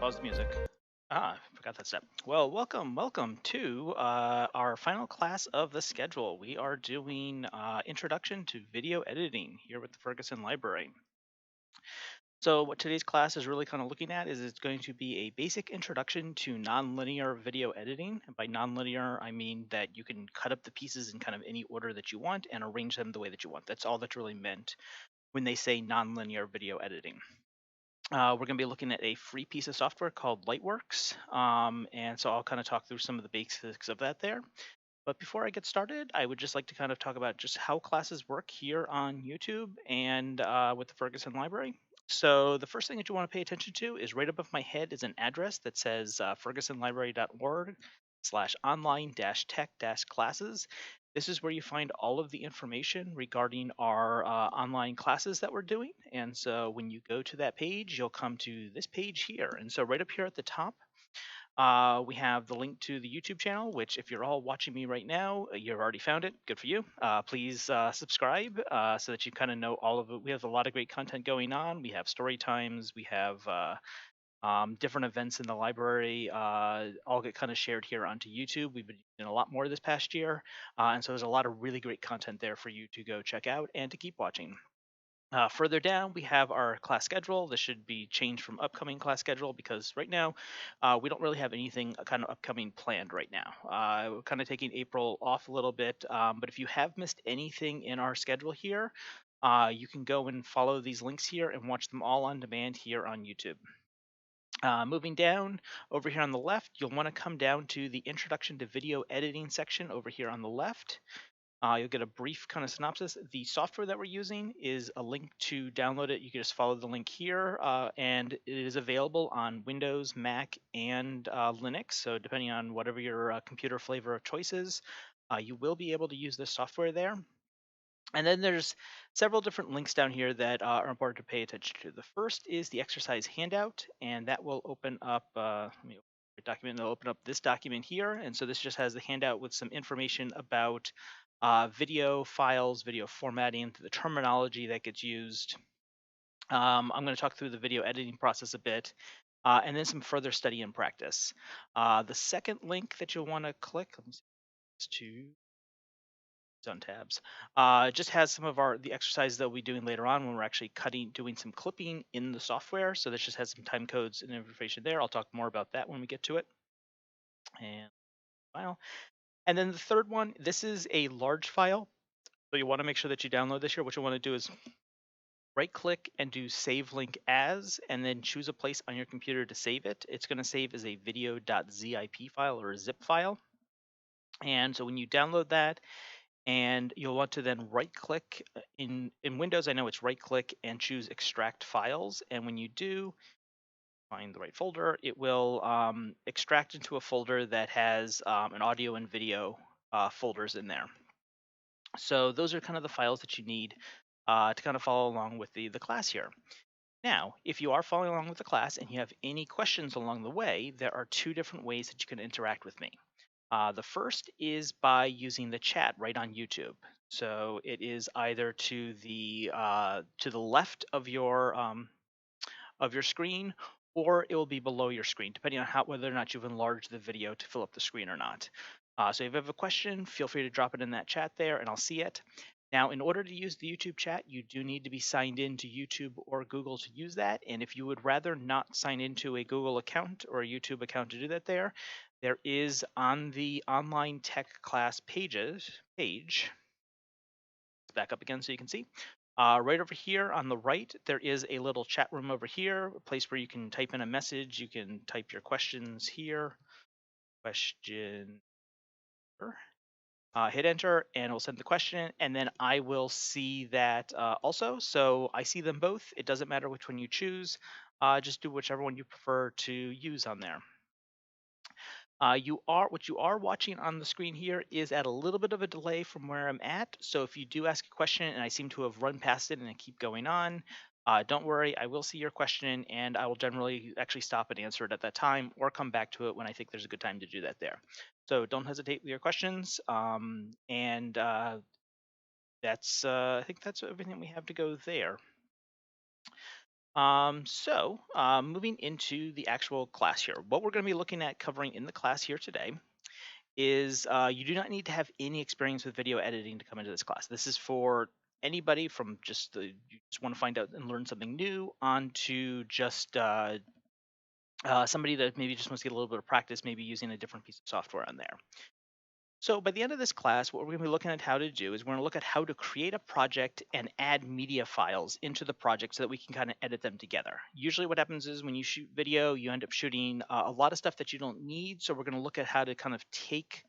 pause the music. Ah, I forgot that step. Well, welcome to our final class of the schedule. We are doing Introduction to Video Editing here with the Ferguson Library. So what today's class is really kind of looking at is it's going to be a basic introduction to nonlinear video editing. And by nonlinear, I mean that you can cut up the pieces in kind of any order that you want and arrange them the way that you want. That's all that's really meant when they say nonlinear video editing. We're going to be looking at a free piece of software called Lightworks. And so I'll kind of talk through some of the basics of that there. But before I get started, I would just like to kind of talk about just how classes work here on YouTube and with the Ferguson Library. So the first thing that you want to pay attention to is right above my head is an address that says fergusonlibrary.org/online-tech-classes. This is where you find all of the information regarding our online classes that we're doing. And so when you go to that page, you'll come to this page here. And so right up here at the top, we have the link to the YouTube channel, which if you're all watching me right now, you've already found it. Good for you. Please subscribe so that you kind of know all of it. We have a lot of great content going on. We have story times. We have different events in the library all get kind of shared here onto YouTube. We've been doing a lot more this past year. And so there's a lot of really great content there for you to go check out and to keep watching. Further down, we have our class schedule. This should be changed from upcoming class schedule because right now we don't really have anything kind of upcoming planned right now. We're kind of taking April off a little bit, but if you have missed anything in our schedule here, you can go and follow these links here and watch them all on demand here on YouTube. Moving down over here on the left, you'll want to come down to the Introduction to Video Editing section over here on the left. You'll get a brief kind of synopsis. The software that we're using is a link to download it. You can just follow the link here, and it is available on Windows, Mac, and Linux. So depending on whatever your computer flavor of choice is, you will be able to use this software there. And then there's several different links down here that are important to pay attention to. The first is the exercise handout, and that will open up, let me open the document, it'll open up this document here. And so this just has the handout with some information about video files, video formatting, the terminology that gets used. I'm going to talk through the video editing process a bit, and then some further study and practice. The second link that you'll want to click, let me see, is to on tabs. Just has some of the exercises that we'll be doing later on when we're actually doing some clipping in the software. So this just has some time codes and information there. I'll talk more about that when we get to it. And file. And then the third one, this is a large file. So you want to make sure that you download this here. What you want to do is right click and do save link as, and then choose a place on your computer to save it. It's going to save as a video.zip file or a zip file. And so when you download that, and you'll want to then right click in Windows. I know it's right click and choose extract files. And when you do find the right folder, it will extract into a folder that has an audio and video folders in there. So those are kind of the files that you need to kind of follow along with the class here. Now, if you are following along with the class and you have any questions along the way, there are two different ways that you can interact with me. The first is by using the chat right on YouTube. So it is either to the left of your screen, or it will be below your screen, depending on whether or not you've enlarged the video to fill up the screen or not. So if you have a question, feel free to drop it in that chat there, and I'll see it. Now, in order to use the YouTube chat, you do need to be signed in to YouTube or Google to use that. And if you would rather not sign into a Google account or a YouTube account to do that there is on the online tech class page, back up again so you can see. Right over here on the right, there is a little chat room over here, a place where you can type in a message. You can type your questions here. Question. Hit enter and it'll send the question, and then I will see that also. So I see them both. It doesn't matter which one you choose. Just do whichever one you prefer to use on there. What you are watching on the screen here is at a little bit of a delay from where I'm at. So if you do ask a question and I seem to have run past it and I keep going on, don't worry, I will see your question and I will generally actually stop and answer it at that time or come back to it when I think there's a good time to do that there. So don't hesitate with your questions. That's I think that's everything we have to go there. Moving into the actual class here, what we're going to be looking at covering in the class here today is you do not need to have any experience with video editing to come into this class. This is for anybody from you just want to find out and learn something new on to just somebody that maybe just wants to get a little bit of practice, maybe using a different piece of software on there. So by the end of this class, what we're going to be looking at how to do is we're going to look at how to create a project and add media files into the project so that we can kind of edit them together. Usually what happens is when you shoot video, you end up shooting a lot of stuff that you don't need. So we're going to look at how to kind of take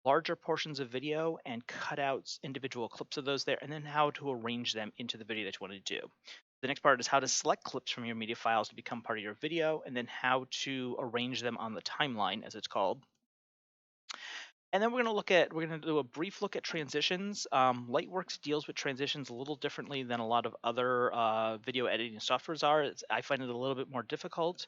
larger portions of video and cut out individual clips of those there, and then how to arrange them into the video that you want to do. The next part is how to select clips from your media files to become part of your video, and then how to arrange them on the timeline, as it's called. And then we're gonna do a brief look at transitions. Lightworks deals with transitions a little differently than a lot of other video editing softwares are. I find it a little bit more difficult.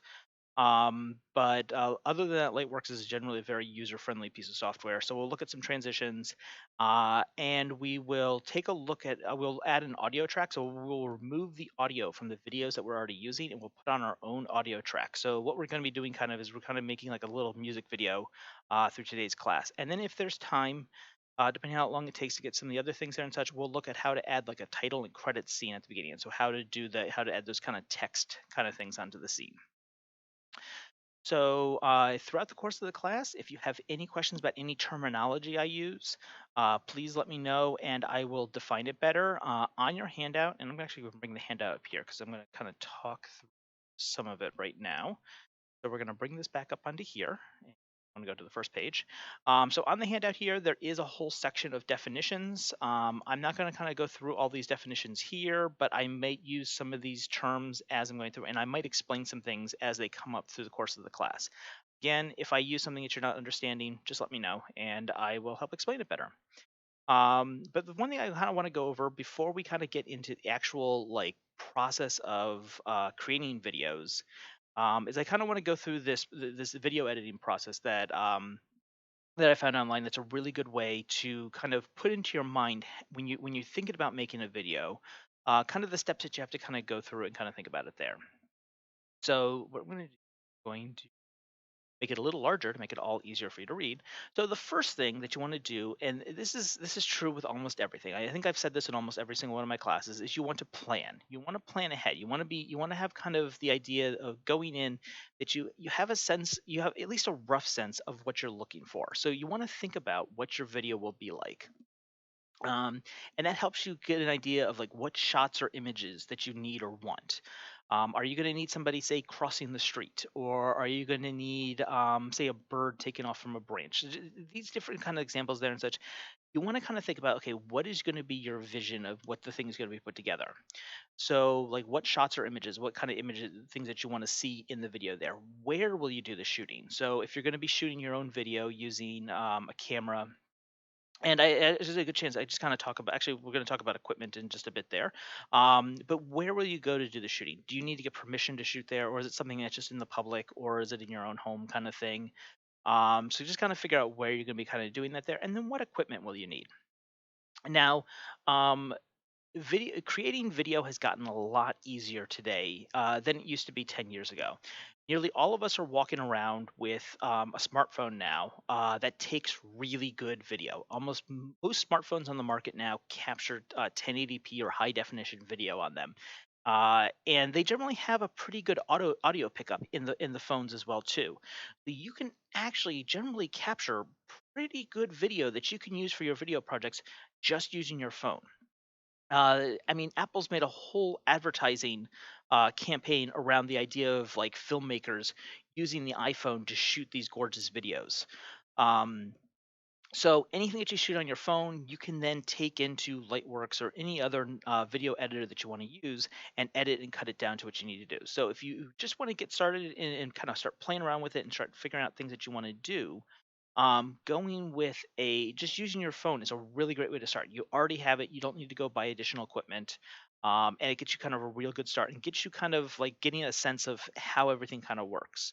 But other than that, Lightworks is generally a very user-friendly piece of software. So we'll look at some transitions, and we will take a look at. We'll add an audio track. So we'll remove the audio from the videos that we're already using, and we'll put on our own audio track. So what we're going to be doing kind of is we're kind of making like a little music video through today's class. And then if there's time, depending on how long it takes to get some of the other things there and such, we'll look at how to add like a title and credits scene at the beginning. And so how to add those kind of text kind of things onto the scene. So throughout the course of the class, if you have any questions about any terminology I use, please let me know and I will define it better on your handout. And I'm actually going to bring the handout up here because I'm going to kind of talk through some of it right now. So we're going to bring this back up onto here. I'm going to go to the first page. So on the handout here, there is a whole section of definitions. I'm not going to kind of go through all these definitions here, but I might use some of these terms as I'm going through, and I might explain some things as they come up through the course of the class. Again, if I use something that you're not understanding, just let me know, and I will help explain it better. But the one thing I kind of want to go over before we kind of get into the actual like process of creating videos is I kind of want to go through this video editing process that I found online. That's a really good way to kind of put into your mind when you're thinking about making a video, kind of the steps that you have to kind of go through and kind of think about it there. So what we're going to make it a little larger to make it all easier for you to read. So the first thing that you want to do, and this is true with almost everything. I think I've said this in almost every single one of my classes, is you want to plan. You want to plan ahead. You want to have kind of the idea of going in that you have a sense, you have at least a rough sense of what you're looking for. So you want to think about what your video will be like. And that helps you get an idea of like what shots or images that you need or want. Are you going to need somebody, say, crossing the street, or are you going to need, say, a bird taking off from a branch? These different kind of examples there and such. You want to kind of think about, okay, what is going to be your vision of what the thing is going to be put together? So, like, what shots or images, what kind of images, things that you want to see in the video there? Where will you do the shooting? So, if you're going to be shooting your own video using a camera, and there's a good chance I just kind of talk about. Actually, we're going to talk about equipment in just a bit there. But where will you go to do the shooting? Do you need to get permission to shoot there, or is it something that's just in the public, or is it in your own home kind of thing? So just kind of figure out where you're going to be kind of doing that there, and then what equipment will you need? Now, um, creating video has gotten a lot easier today than it used to be 10 years ago. Nearly all of us are walking around with a smartphone now that takes really good video. Most smartphones on the market now capture 1080p or high definition video on them. And they generally have a pretty good audio pickup in the phones as well too. So you can actually generally capture pretty good video that you can use for your video projects just using your phone. I mean, Apple's made a whole advertising campaign around the idea of like filmmakers using the iPhone to shoot these gorgeous videos. Um, so anything that you shoot on your phone, you can then take into Lightworks or any other video editor that you want to use and edit and cut it down to what you need to do. So if you just want to get started and kind of start playing around with it and start figuring out things that you want to do, going with just using your phone is a really great way to start. You already have it. You don't need to go buy additional equipment. And it gets you kind of a real good start and gets you kind of like getting a sense of how everything kind of works.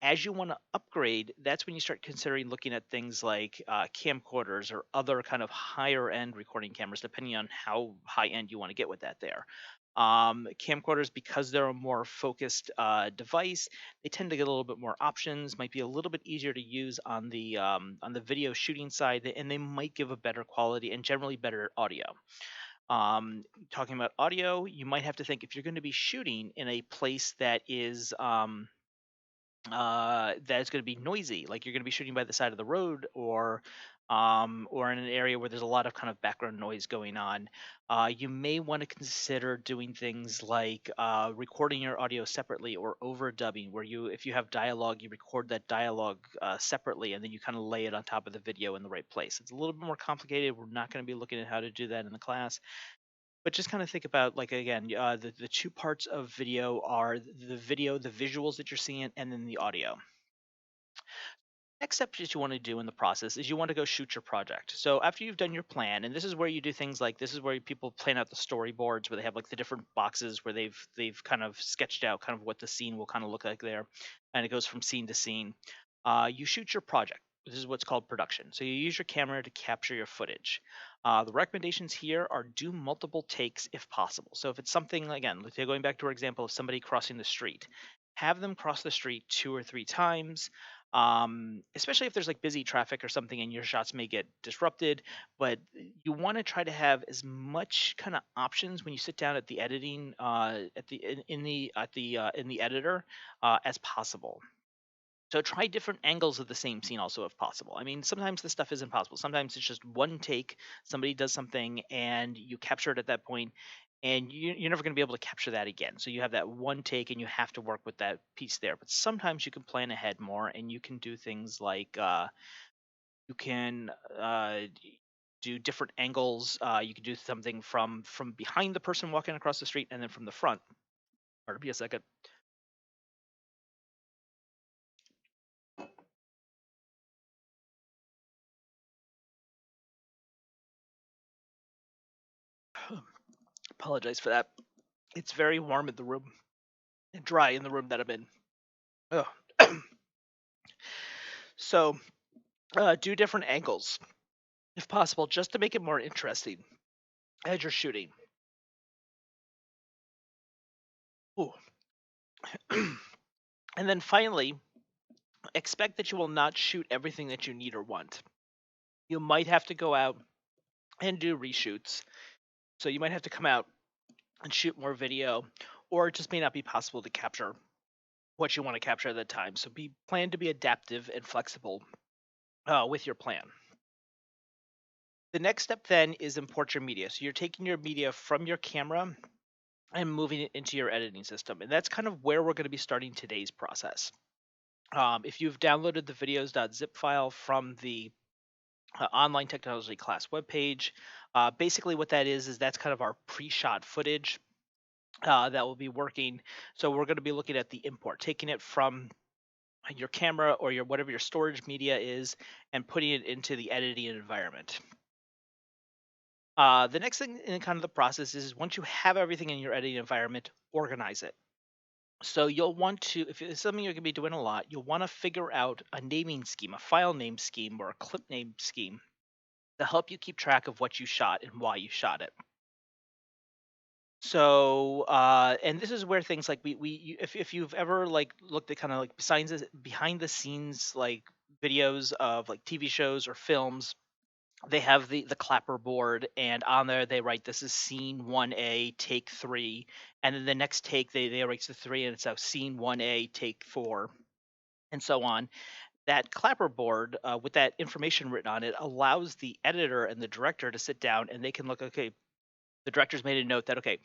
As you want to upgrade, that's when you start considering looking at things like camcorders or other kind of higher end recording cameras, depending on how high end you want to get with that there. Camcorders, because they're a more focused device, they tend to get a little bit more options, might be a little bit easier to use on the video shooting side, and they might give a better quality and generally better audio. Talking about audio, you might have to think if you're going to be shooting in a place that is that's going to be noisy, like you're going to be shooting by the side of the road, or in an area where there's a lot of kind of background noise going on. You may want to consider doing things like recording your audio separately or overdubbing, where you, if you have dialogue, you record that dialogue separately and then you kind of lay it on top of the video in the right place. It's a little bit more complicated. We're not going to be looking at how to do that in the class, but just kind of think about, like, again, the two parts of video are the video, the visuals that you're seeing, and then the audio. Next step that you want to do in the process is you want to go shoot your project. So after you've done your plan, and this is where you do things like, this is where people plan out the storyboards, where they have like the different boxes where they've kind of sketched out kind of what the scene will kind of look like there, and it goes from scene to scene. You shoot your project. This is what's called production. So you use your camera to capture your footage. The recommendations here are do multiple takes if possible. So if it's something, again, let's say going back to our example of somebody crossing the street, have them cross the street 2 or 3 times, especially if there's like busy traffic or something and your shots may get disrupted. But you want to try to have as much kind of options when you sit down at the editing at the in the at the in the editor as possible. So try different angles of the same scene also if possible. I mean, sometimes this stuff isn't possible. Sometimes it's just one take, somebody does something and you capture it at that point, and you're never going to be able to capture that again. So you have that one take and you have to work with that piece there. But sometimes you can plan ahead more and you can do things like you can do different angles. You can do something from behind the person walking across the street and then from the front. Pardon me a second. Apologize for that. It's very warm in the room and dry in the room that I'm in. Ugh. So do different angles if possible, just to make it more interesting as you're shooting. Ooh. And then finally, expect that you will not shoot everything that you need or want. You might have to go out and do reshoots. So you might have to come out and shoot more video, or it just may not be possible to capture what you want to capture at that time. So plan to be adaptive and flexible with your plan. The next step then is import your media. So you're taking your media from your camera and moving it into your editing system. And that's kind of where we're going to be starting today's process. If you've downloaded the videos.zip file from the online technology class webpage, basically what that is that's kind of our pre-shot footage that will be working. So we're going to be looking at the import, taking it from your camera or your whatever your storage media is and putting it into the editing environment. The next thing in kind of the process is once you have everything in your editing environment, organize it. So you'll want to, if it's something you're going to be doing a lot, you'll want to figure out a naming scheme, a file name scheme, or a clip name scheme to help you keep track of what you shot and why you shot it. So, and this is where things like if you've ever like looked at kind of like behind the scenes like videos of like TV shows or films, they have the clapper board, and on there they write this is scene 1A take 3, and then the next take they write the 3 and it's scene 1A take 4, and so on. That clapper board with that information written on it allows the editor and the director to sit down and they can look, okay, the director's made a note that, okay,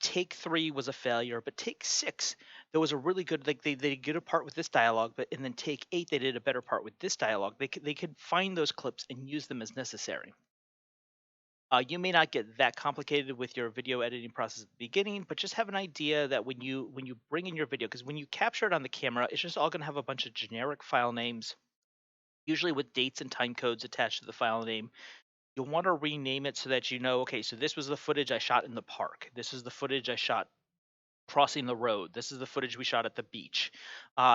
take 3 was a failure, but take 6 there was a really good, like they did a good part with this dialogue, but and then take 8 they did a better part with this dialogue. They could find those clips and use them as necessary. You may not get that complicated with your video editing process at the beginning, but just have an idea that when you bring in your video, because when you capture it on the camera, it's just all going to have a bunch of generic file names, usually with dates and time codes attached to the file name. You'll want to rename it so that you know, okay, so this was the footage I shot in the park. This is the footage I shot crossing the road. This is the footage we shot at the beach.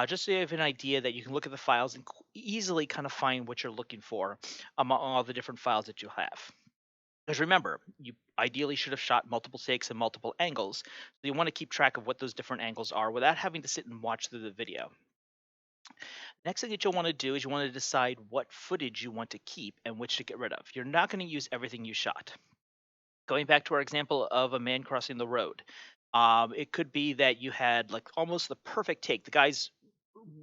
Just so you have an idea that you can look at the files and easily kind of find what you're looking for among all the different files that you have. Because remember, you ideally should have shot multiple takes and multiple angles. So you want to keep track of what those different angles are without having to sit and watch through the video. Next thing that you'll want to do is you want to decide what footage you want to keep and which to get rid of. You're not going to use everything you shot. Going back to our example of a man crossing the road, it could be that you had like almost the perfect take. The guy's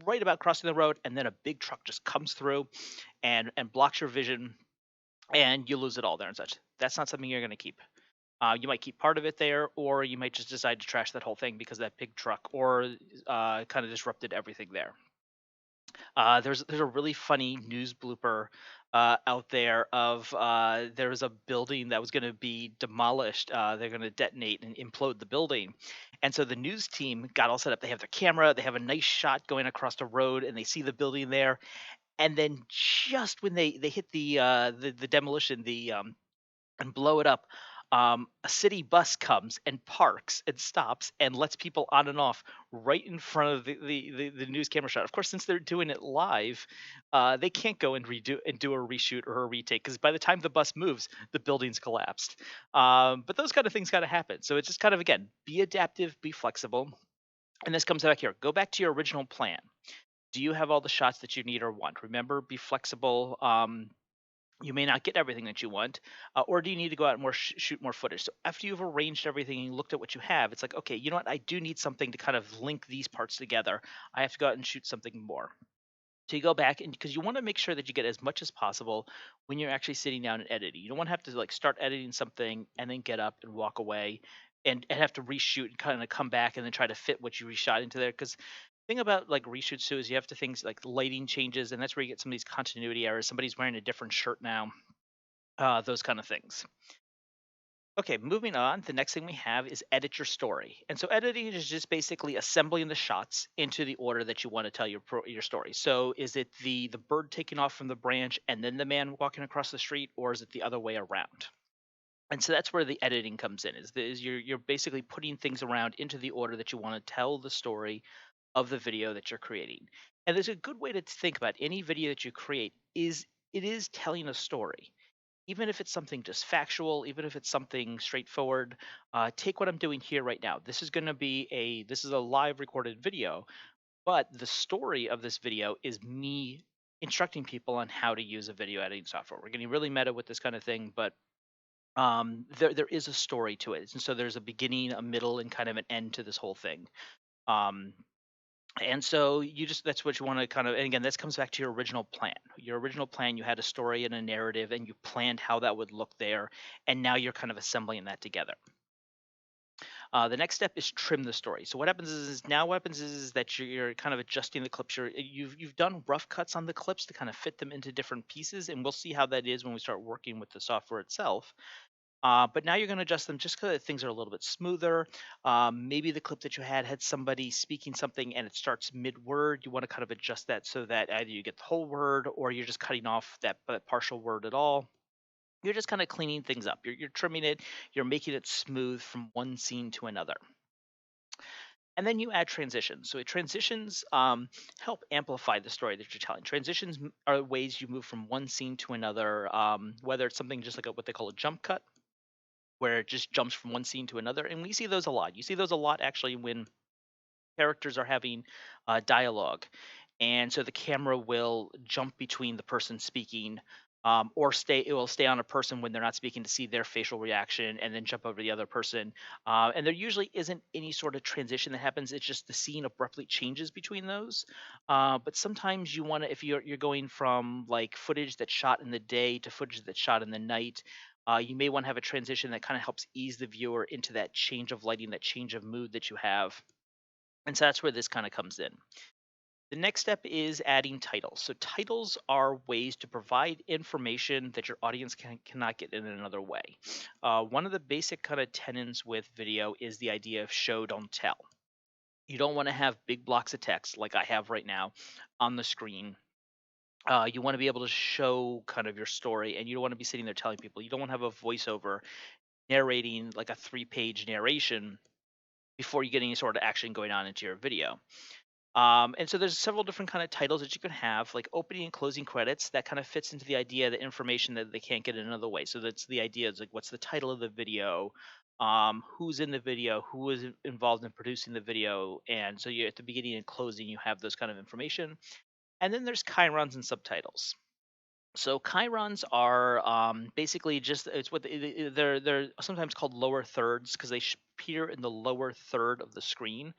right about crossing the road, and then a big truck just comes through and blocks your vision, and you lose it all there and such. That's not something you're going to keep. You might keep part of it there, or you might just decide to trash that whole thing because that big truck or kind of disrupted everything there. There's a really funny news blooper out there of there was a building that was going to be demolished. They're going to detonate and implode the building, and so the news team got all set up. They have their camera, they have a nice shot going across the road, and they see the building there. And then just when they hit the demolition, and blow it up. A city bus comes and parks and stops and lets people on and off right in front of the news camera shot. Of course, since they're doing it live, they can't go and do a reshoot or a retake because by the time the bus moves, the building's collapsed. But those kind of things got to happen. So it's just kind of again, be adaptive, be flexible. And this comes back here. Go back to your original plan. Do you have all the shots that you need or want? Remember, be flexible. You may not get everything that you want, or do you need to go out and shoot more footage? So after you've arranged everything and you looked at what you have, it's like, okay, you know what? I do need something to kind of link these parts together. I have to go out and shoot something more. So you go back and because you want to make sure that you get as much as possible when you're actually sitting down and editing. You don't want to have to like start editing something and then get up and walk away and have to reshoot and kind of come back and then try to fit what you reshot into there. Because thing about like reshoots too is you have to things like lighting changes and that's where you get some of these continuity errors. Somebody's wearing a different shirt now, those kind of things. Okay, moving on. The next thing we have is edit your story. And so editing is just basically assembling the shots into the order that you want to tell your story. So is it the bird taking off from the branch and then the man walking across the street, or is it the other way around? And so that's where the editing comes in. Is you're basically putting things around into the order that you want to tell the story of the video that you're creating. And there's a good way to think about any video that you create is it is telling a story even if it's something just factual, even if it's something straightforward, take what I'm doing here right now. This is a live recorded video, but the story of this video is me instructing people on how to use a video editing software. We're getting really meta with this kind of thing, but there is a story to it, and so there's a beginning, a middle, and kind of an end to this whole thing. Um, and so you just that's what you want to kind of and again this comes back to your original plan. Your original plan, you had a story and a narrative and you planned how that would look there, and now you're kind of assembling that together. The next step is trim the story. So what happens is that you're kind of adjusting the clips. You've done rough cuts on the clips to kind of fit them into different pieces, and we'll see how that is when we start working with the software itself. But now you're going to adjust them just because things are a little bit smoother. Maybe the clip that you had somebody speaking something and it starts mid-word. You want to kind of adjust that so that either you get the whole word or you're just cutting off that partial word at all. You're just kind of cleaning things up. You're trimming it. You're making it smooth from one scene to another. And then you add transitions. So transitions help amplify the story that you're telling. Transitions are ways you move from one scene to another, whether it's something just like what they call a jump cut where it just jumps from one scene to another. And we see those a lot. You see those a lot actually when characters are having dialogue. And so the camera will jump between the person speaking it will stay on a person when they're not speaking to see their facial reaction and then jump over to the other person. And there usually isn't any sort of transition that happens. It's just the scene abruptly changes between those. But sometimes you want to, if you're going from like footage that's shot in the day to footage that's shot in the night, you may want to have a transition that kind of helps ease the viewer into that change of lighting, that change of mood that you have. And so that's where this kind of comes in. The next step is adding titles. So titles are ways to provide information that your audience cannot get in another way. One of the basic kind of tenets with video is the idea of show, don't tell. You don't want to have big blocks of text like I have right now on the screen. You want to be able to show kind of your story, and you don't want to be sitting there telling people. You don't want to have a voiceover narrating like a 3-page narration before you get any sort of action going on into your video. And so there's several different kind of titles that you can have, like opening and closing credits. That kind of fits into the idea, the information that they can't get in another way. So that's the idea is like, what's the title of the video, who's in the video, who is involved in producing the video, and so you at the beginning and closing you have those kind of information. And then there's chyrons and subtitles. So chyrons are basically just it's what they're sometimes called lower thirds because they appear in the lower third of the screen.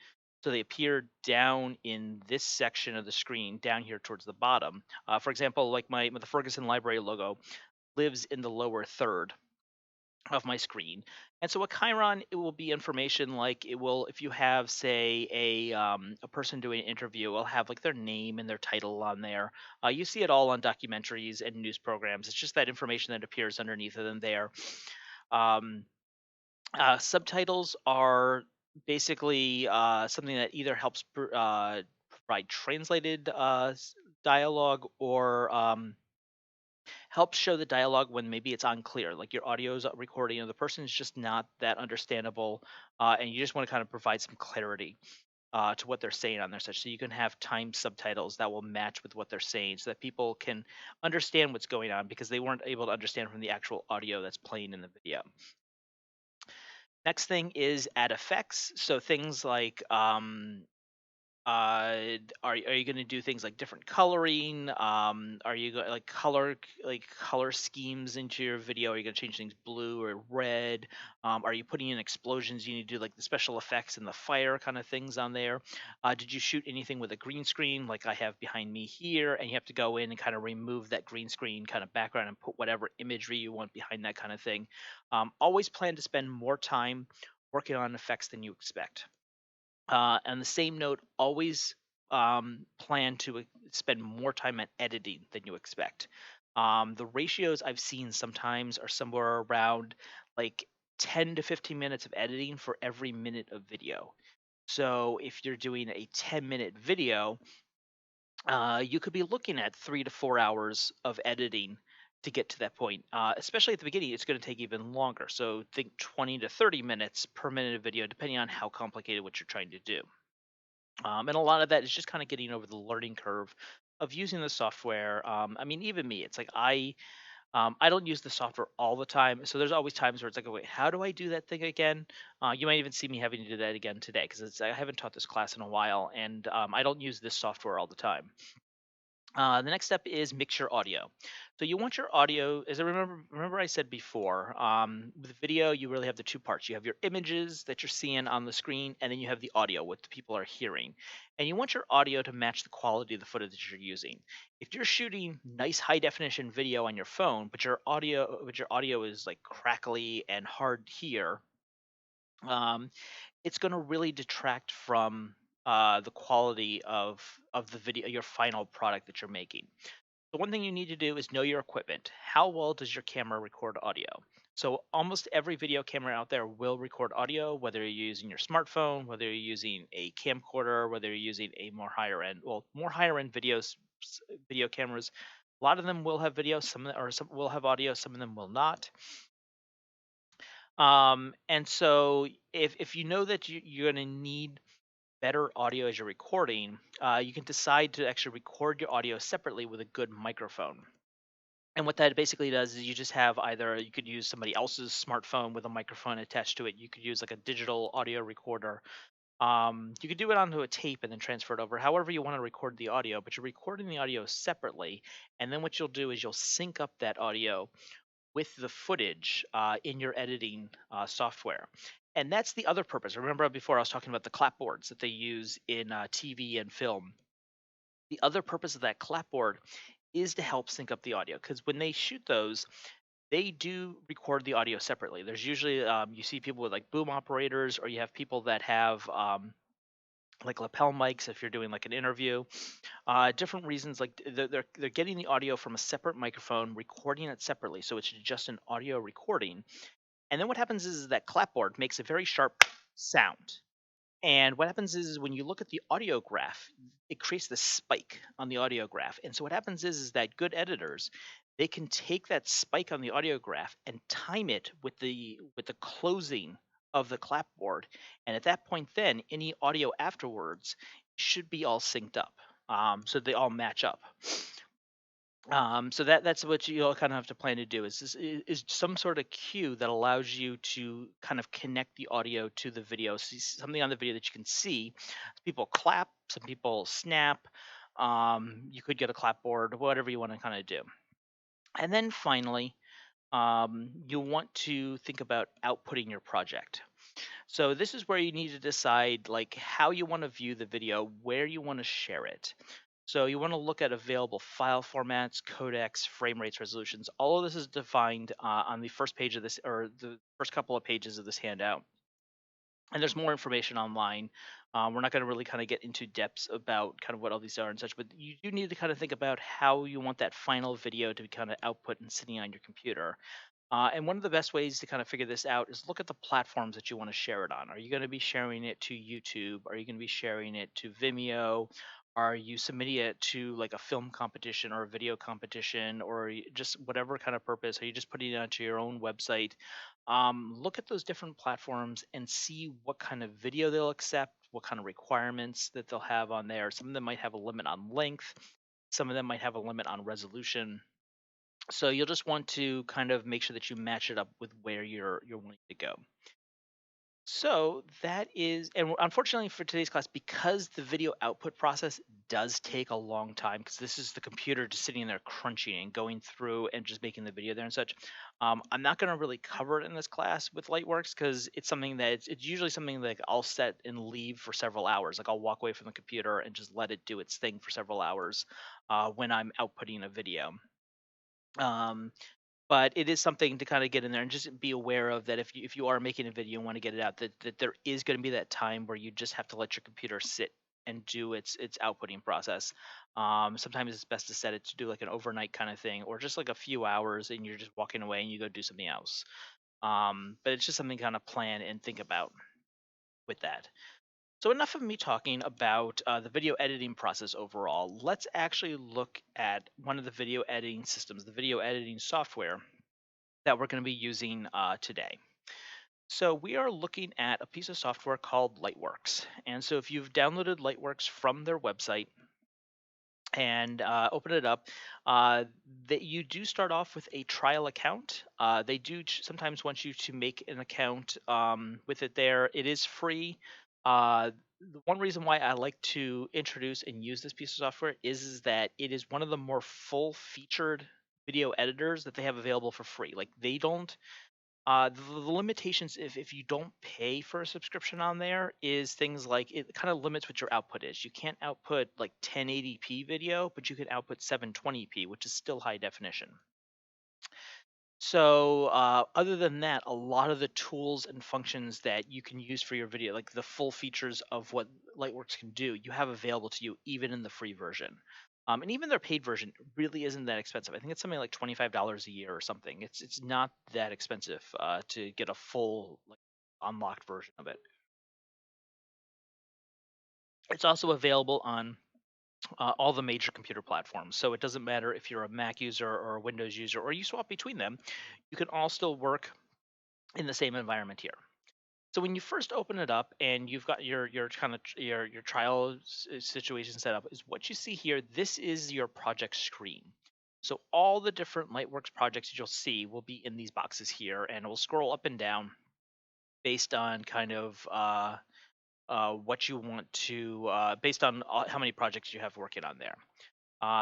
So they appear down in this section of the screen, down here towards the bottom. For example, like my the Ferguson Library logo lives in the lower third of my screen. And so a Chiron, it will be information like it will, if you have, say, a person doing an interview, will have like their name and their title on there. You see it all on documentaries and news programs. It's just that information that appears underneath of them there. Um, Subtitles are basically something that either helps provide translated dialogue or helps show the dialogue when maybe it's unclear, like your audio is recording and the person is just not that understandable, and you just want to kind of provide some clarity to what they're saying on there, such so you can have timed subtitles that will match with what they're saying, so that people can understand what's going on because they weren't able to understand from the actual audio that's playing in the video. Next thing is add effects, so things like are you going to do things like different coloring? Are you like color schemes into your video? Are you going to change things blue or red? Are you putting in explosions? You need to do like the special effects and the fire kind of things on there. Did you shoot anything with a green screen like I have behind me here? And you have to go in and kind of remove that green screen kind of background and put whatever imagery you want behind that kind of thing. Always plan to spend more time working on effects than you expect. On the same note, always plan to spend more time at editing than you expect. The ratios I've seen sometimes are somewhere around like 10 to 15 minutes of editing for every minute of video. So if you're doing a 10-minute video, you could be looking at 3 to 4 hours of editing to get to that point. Especially at the beginning, it's going to take even longer. So think 20 to 30 minutes per minute of video, depending on how complicated what you're trying to do. And a lot of that is just kind of getting over the learning curve of using the software. I mean, even me, it's like I don't use the software all the time, so there's always times where it's like, wait, how do I do that thing again? You might even see me having to do that again today because I haven't taught this class in a while, and I don't use this software all the time. The next step is mix your audio. So you want your audio, as I remember I said before, with video you really have the two parts. You have your images that you're seeing on the screen, and then you have the audio, what the people are hearing. And you want your audio to match the quality of the footage that you're using. If you're shooting nice high definition video on your phone, but your audio is like crackly and hard to hear, um, it's going to really detract from the quality of the video, your final product that you're making. The one thing you need to do is know your equipment. How well does your camera record audio? So almost every video camera out there will record audio, whether you're using your smartphone, whether you're using a camcorder, whether you're using a more higher end video cameras. A lot of them will have video, some will have audio, some of them will not. And so if you know that you're going to need better audio as you're recording, you can decide to actually record your audio separately with a good microphone. And what that basically does is you just have either you could use somebody else's smartphone with a microphone attached to it. You could use like a digital audio recorder. You could do it onto a tape and then transfer it over. However you want to record the audio, but you're recording the audio separately. And then what you'll do is you'll sync up that audio with the footage in your editing software. And that's the other purpose. Remember before I was talking about the clapboards that they use in TV and film. The other purpose of that clapboard is to help sync up the audio because when they shoot those, they do record the audio separately. There's usually you see people with like boom operators, or you have people that have like lapel mics if you're doing like an interview. Different reasons, like they're getting the audio from a separate microphone, recording it separately, so it's just an audio recording. And then what happens is that clapboard makes a very sharp sound. And what happens is when you look at the audio graph, it creates this spike on the audio graph. And so what happens is that good editors, they can take that spike on the audio graph and time it with the closing of the clapboard. And at that point then, any audio afterwards should be all synced up, so they all match up. So that's what you'll kind of have to plan to do is some sort of cue that allows you to kind of connect the audio to the video. See something on the video that you can see. People clap, some people snap. You could get a clapboard, whatever you want to kind of do. And then finally, you'll want to think about outputting your project. So this is where you need to decide like how you want to view the video, where you want to share it. So you want to look at available file formats, codecs, frame rates, resolutions. All of this is defined on the first page of this, or the first couple of pages of this handout. And there's more information online. We're not going to really kind of get into depths about kind of what all these are and such, but you do need to kind of think about how you want that final video to be kind of output and sitting on your computer. And one of the best ways to kind of figure this out is look at the platforms that you want to share it on. Are you going to be sharing it to YouTube? Are you going to be sharing it to Vimeo? Are you submitting it to like a film competition or a video competition or just whatever kind of purpose? Are you just putting it onto your own website? Look at those different platforms and see what kind of video they'll accept, what kind of requirements that they'll have on there. Some of them might have a limit on length, some of them might have a limit on resolution, so you'll just want to kind of make sure that you match it up with where you're wanting to go. So that is, and unfortunately for today's class, because the video output process does take a long time, because this is the computer just sitting there crunching and going through and just making the video there and such. I'm not going to really cover it in this class with Lightworks because it's something that it's usually something that I'll set and leave for several hours. Like I'll walk away from the computer and just let it do its thing for several hours when I'm outputting a video. Um, but it is something to kind of get in there and just be aware of that if you are making a video and want to get it out, that there is going to be that time where you just have to let your computer sit and do its outputting process. Sometimes it's best to set it to do like an overnight kind of thing or just like a few hours and you're just walking away and you go do something else. But it's just something to kind of plan and think about with that. So enough of me talking about the video editing process overall. Let's actually look at one of the video editing systems, the video editing software that we're going to be using today. So we are looking at a piece of software called Lightworks. And so if you've downloaded Lightworks from their website and open it up, that you do start off with a trial account. They do sometimes want you to make an account with it there. It is free. The one reason why I like to introduce and use this piece of software is that it is one of the more full featured video editors that they have available for free. Like they don't the limitations if you don't pay for a subscription on there is things like it kind of limits what your output is. You can't output like 1080p video, but you can output 720p, which is still high definition. So other than that, a lot of the tools and functions that you can use for your video, like the full features of what Lightworks can do, you have available to you even in the free version. And even their paid version really isn't that expensive. I think it's something like $25 a year or something. It's not that expensive to get a full like unlocked version of it. It's also available on all the major computer platforms. So it doesn't matter if you're a Mac user or a Windows user or you swap between them, you can all still work in the same environment here. So when you first open it up and you've got your kind of your trial situation set up, is what you see here. This is your project screen. So all the different Lightworks projects that you'll see will be in these boxes here, and it will scroll up and down based on kind of what you want to, based on how many projects you have working on there.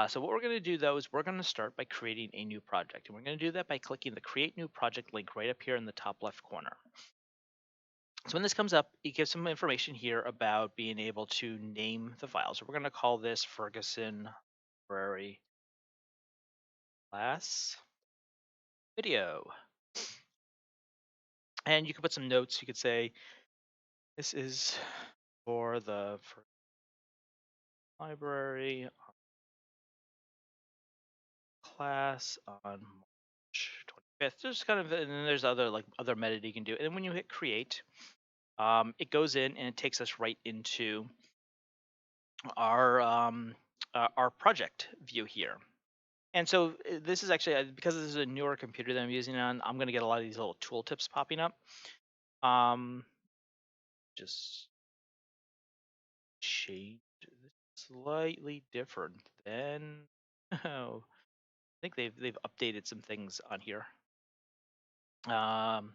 So what we're going to do though is we're going to start by creating a new project, and we're going to do that by clicking the Create New Project link right up here in the top left corner. So when this comes up, it gives some information here about being able to name the file. So we're going to call this Ferguson Library Class Video. And you can put some notes. You could say, this is for the library class on March 25th. There's kind of, and then there's other metadata you can do. And then when you hit create, it goes in and it takes us right into our project view here. And so this is actually, because this is a newer computer that I'm using on, I'm going to get a lot of these little tooltips popping up. Just change slightly different than. Oh, I think they've updated some things on here.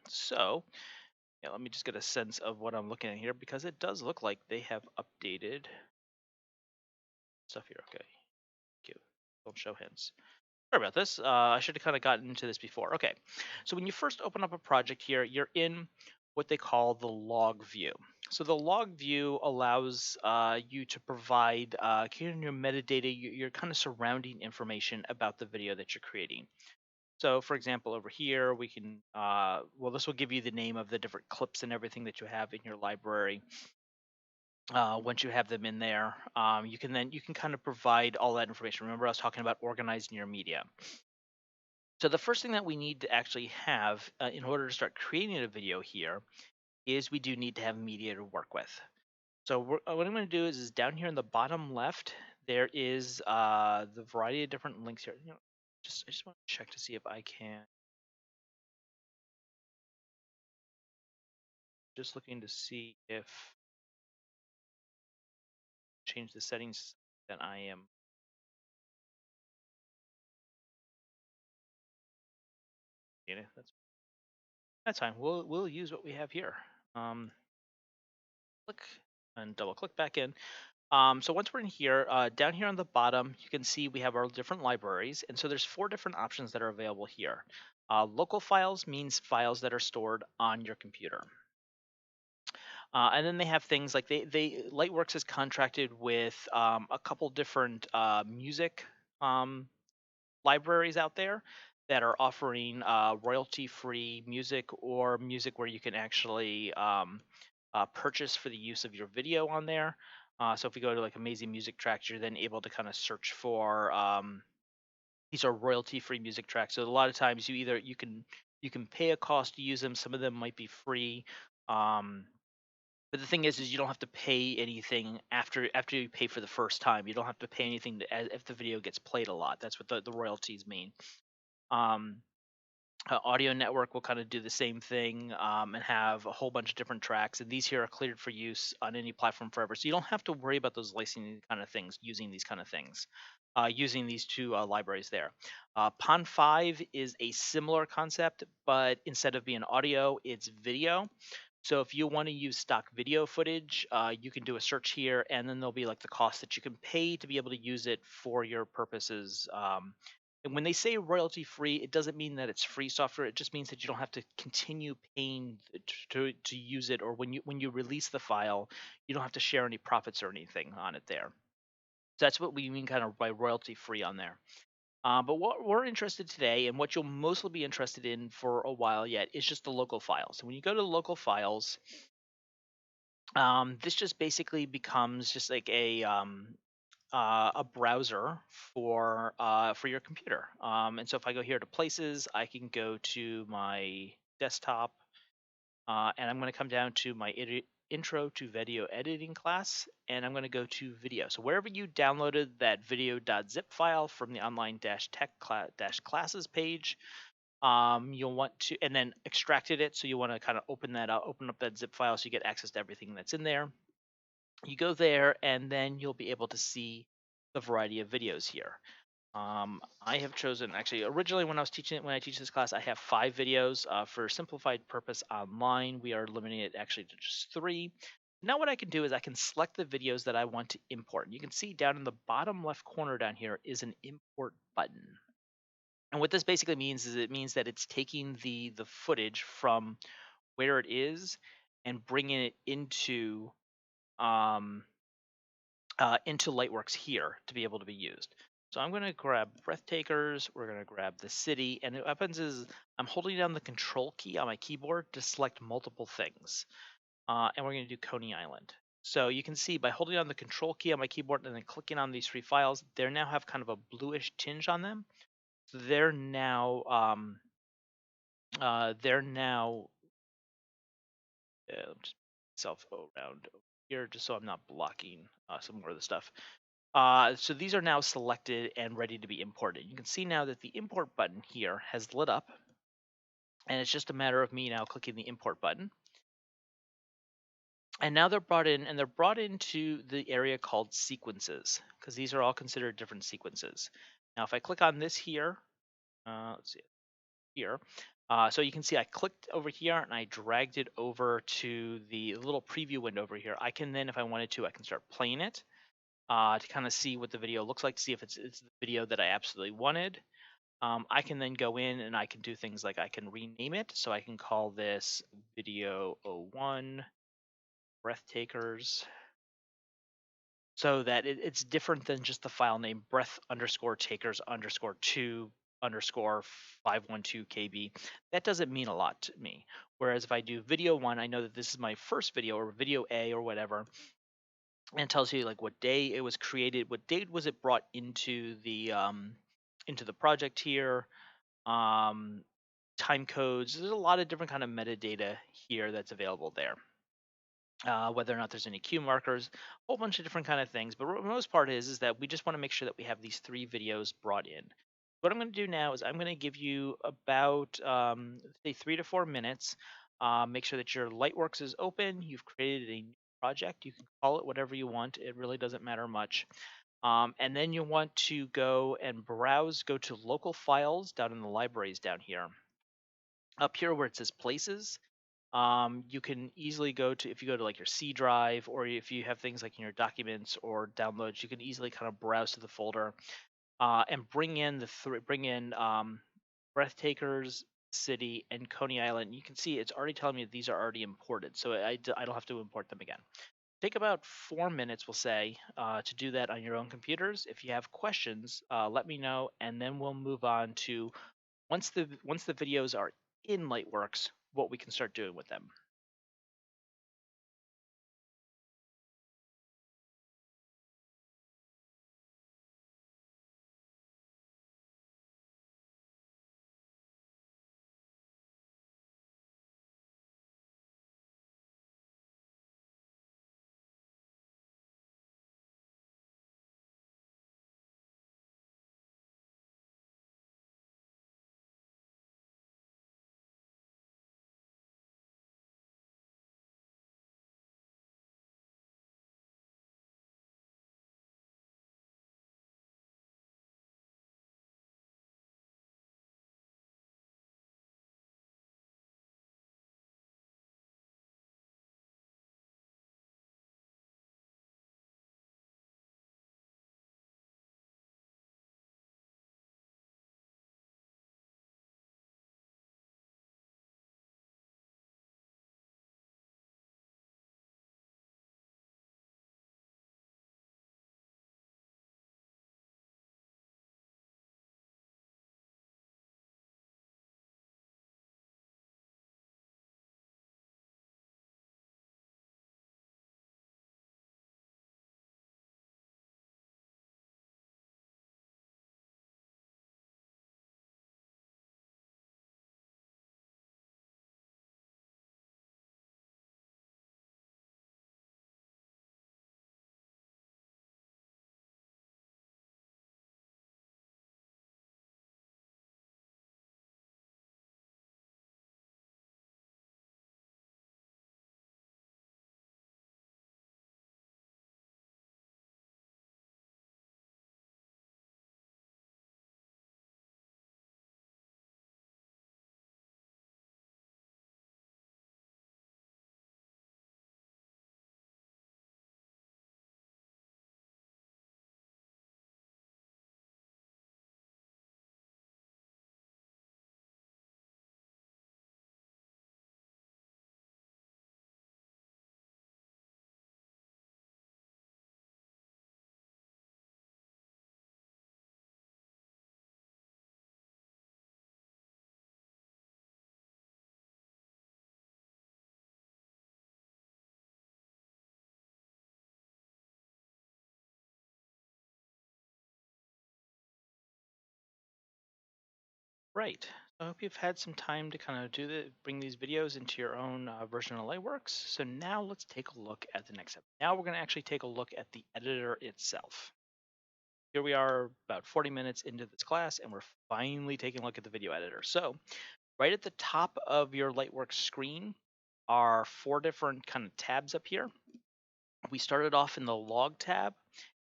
So yeah, let me just get a sense of what I'm looking at here because it does look like they have updated stuff here. Okay, cute. Don't show hints. Sorry about this. I should have kind of gotten into this before. Okay, so when you first open up a project here, you're in what they call the log view. So the log view allows you to provide kind of your metadata, your kind of surrounding information about the video that you're creating. So for example, over here, we can, well, this will give you the name of the different clips and everything that you have in your library. Once you have them in there, you can kind of provide all that information. Remember, I was talking about organizing your media. So the first thing that we need to actually have in order to start creating a video here is we do need to have media to work with. So what I'm going to do is down here in the bottom left, there is the variety of different links here. I just want to check to see if I can. Just looking to see if change the settings that I am. You know, that's fine. We'll use what we have here. Click and double click back in. So once we're in here, down here on the bottom, you can see we have our different libraries. And so there's 4 different options that are available here. Local files means files that are stored on your computer. And then they have things like Lightworks is contracted with a couple different music libraries out there that are offering royalty-free music or music where you can actually purchase for the use of your video on there. So if we go to like Amazing Music Tracks, you're then able to kind of search for these are royalty-free music tracks. So a lot of times you can pay a cost to use them. Some of them might be free. But the thing is you don't have to pay anything after you pay for the first time. You don't have to pay anything if the video gets played a lot. That's what the royalties mean. Audio Network will kind of do the same thing and have a whole bunch of different tracks. And these here are cleared for use on any platform forever. So you don't have to worry about those licensing kind of things, using these kind of things, using these 2 libraries there. Pond 5 is a similar concept, but instead of being audio, it's video. So if you want to use stock video footage, you can do a search here, and then there'll be like the cost that you can pay to be able to use it for your purposes. And when they say royalty free, it doesn't mean that it's free software. It just means that you don't have to continue paying to use it, or when you release the file, you don't have to share any profits or anything on it there. So that's what we mean kind of by royalty free on there. But what we're interested today, and what you'll mostly be interested in for a while yet, is just the local files. So when you go to local files, this just basically becomes just like a browser for your computer. And so if I go here to places, I can go to my desktop, and I'm going to come down to my intro to video editing class, and I'm going to go to video. So wherever you downloaded that video.zip file from the online-tech-classes page, you'll want to, and then extracted it. So you want to kind of open that up, open up that zip file so you get access to everything that's in there. You go there, and then you'll be able to see the variety of videos here. I have chosen, actually, originally when I teach this class, I have 5 videos. For simplified purpose online, we are limiting it actually to just 3. Now what I can do is I can select the videos that I want to import. You can see down in the bottom left corner down here is an import button. And what this basically means is it means that it's taking the footage from where it is and bringing it into Lightworks here to be able to be used. So I'm going to grab Breathtakers, we're going to grab the city, and what happens is I'm holding down the control key on my keyboard to select multiple things. And we're going to do Coney Island. So you can see by holding on the control key on my keyboard and then clicking on these 3 files, they now have kind of a bluish tinge on them. So they're now just myself around here just so I'm not blocking some more of the stuff. So these are now selected and ready to be imported. You can see now that the import button here has lit up, and it's just a matter of me now clicking the import button. And now they're brought in, and they're brought into the area called sequences, because these are all considered different sequences. Now, if I click on this here, let's see here. So you can see I clicked over here and I dragged it over to the little preview window over here. I can then, if I wanted to, I can start playing it to kind of see what the video looks like, to see if it's the video that I absolutely wanted. I can then go in and I can do things like I can rename it. So I can call this video 01 breathtakers, so that it's different than just the file name breath underscore takers underscore 2 underscore 512 kb. That doesn't mean a lot to me. Whereas if I do video 1, I know that this is my first video, or video A or whatever, and it tells you like what day it was created, what date was it brought into the project here, um, time codes. There's a lot of different kind of metadata here that's available there. Whether or not there's any cue markers, a whole bunch of different kind of things. But the most part is that we just want to make sure that we have these 3 videos brought in. What I'm going to do now is I'm going to give you about say 3 to 4 minutes. Make sure that your Lightworks is open. You've created a new project. You can call it whatever you want. It really doesn't matter much. And then you want to go and browse, go to local files down in the libraries down here. Up here where it says places, you can easily go to, if you go to like your C drive, or if you have things like in your documents or downloads, you can easily kind of browse to the folder and bring in Breathtakers, City, and Coney Island. You can see it's already telling me that these are already imported, so I don't have to import them again. Take about 4 minutes, we'll say, to do that on your own computers. If you have questions, let me know, and then we'll move on to once the videos are in Lightworks, what we can start doing with them. Right. I hope you've had some time to kind of bring these videos into your own version of Lightworks. So now let's take a look at the next step. Now we're going to actually take a look at the editor itself. Here we are about 40 minutes into this class, and we're finally taking a look at the video editor. So right at the top of your Lightworks screen, are 4 different kind of tabs up here. We started off in the log tab,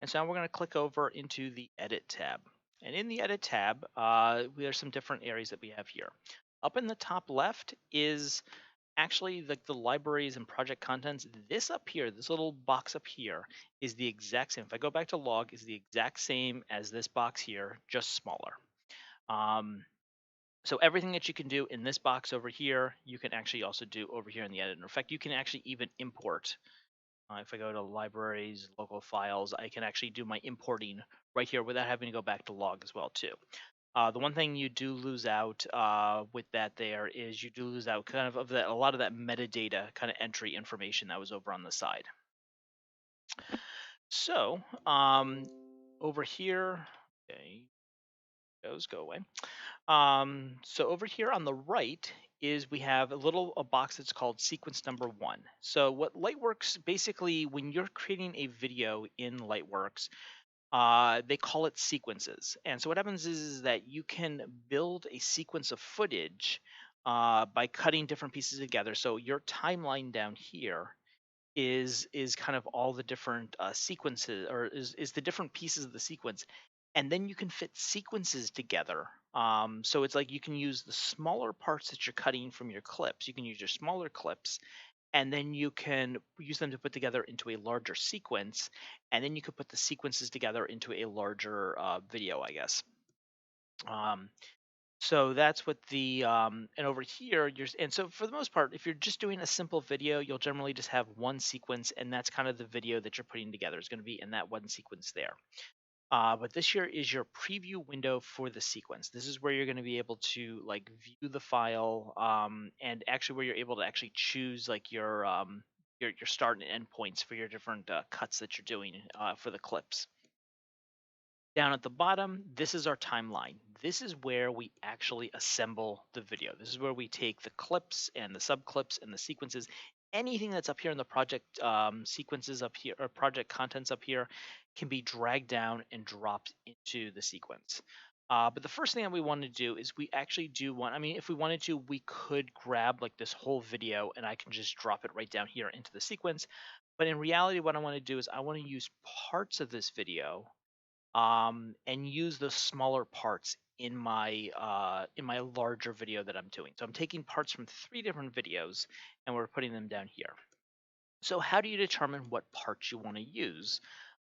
and so now we're going to click over into the edit tab. And in the edit tab, there are some different areas that we have here. Up in the top left is actually the libraries and project contents. This up here, this little box up here, is the exact same. If I go back to log, is the exact same as this box here, just smaller. Um, so everything that you can do in this box over here, you can actually also do over here in the editor. In fact, you can actually even import. If I go to libraries, local files, I can actually do my importing right here without having to go back to log as well too. The one thing you do lose out with that there is you do lose out kind of that a lot of that metadata kind of entry information that was over on the side. So over here, okay, those go away. So over here on the right is we have a box that's called sequence number 1. So what Lightworks basically, when you're creating a video in Lightworks, they call it sequences. And so what happens is that you can build a sequence of footage by cutting different pieces together. So your timeline down here is kind of all the different sequences, or is the different pieces of the sequence, and then you can fit sequences together. So it's like you can use the smaller parts that you're cutting from your clips. You can use your smaller clips, and then you can use them to put together into a larger sequence, and then you could put the sequences together into a larger video, I guess. Um, so that's what the and over here and so for the most part, if you're just doing a simple video, you'll generally just have one sequence, and that's kind of the video that you're putting together is going to be in that one sequence there. But this here is your preview window for the sequence. This is where you're going to be able to like view the file, and actually where you're able to actually choose like your start and end points for your different cuts that you're doing for the clips. Down at the bottom, this is our timeline. This is where we actually assemble the video. This is where we take the clips and the subclips and the sequences. Anything that's up here in the project sequences up here, or project contents up here, can be dragged down and dropped into the sequence. But the first thing that we want to do is we actually do want, I mean, if we wanted to, we could grab like this whole video and I can just drop it right down here into the sequence. But in reality, what I want to do is I want to use parts of this video and use the smaller parts in my larger video that I'm doing. So I'm taking parts from 3 different videos and we're putting them down here. So how do you determine what parts you want to use?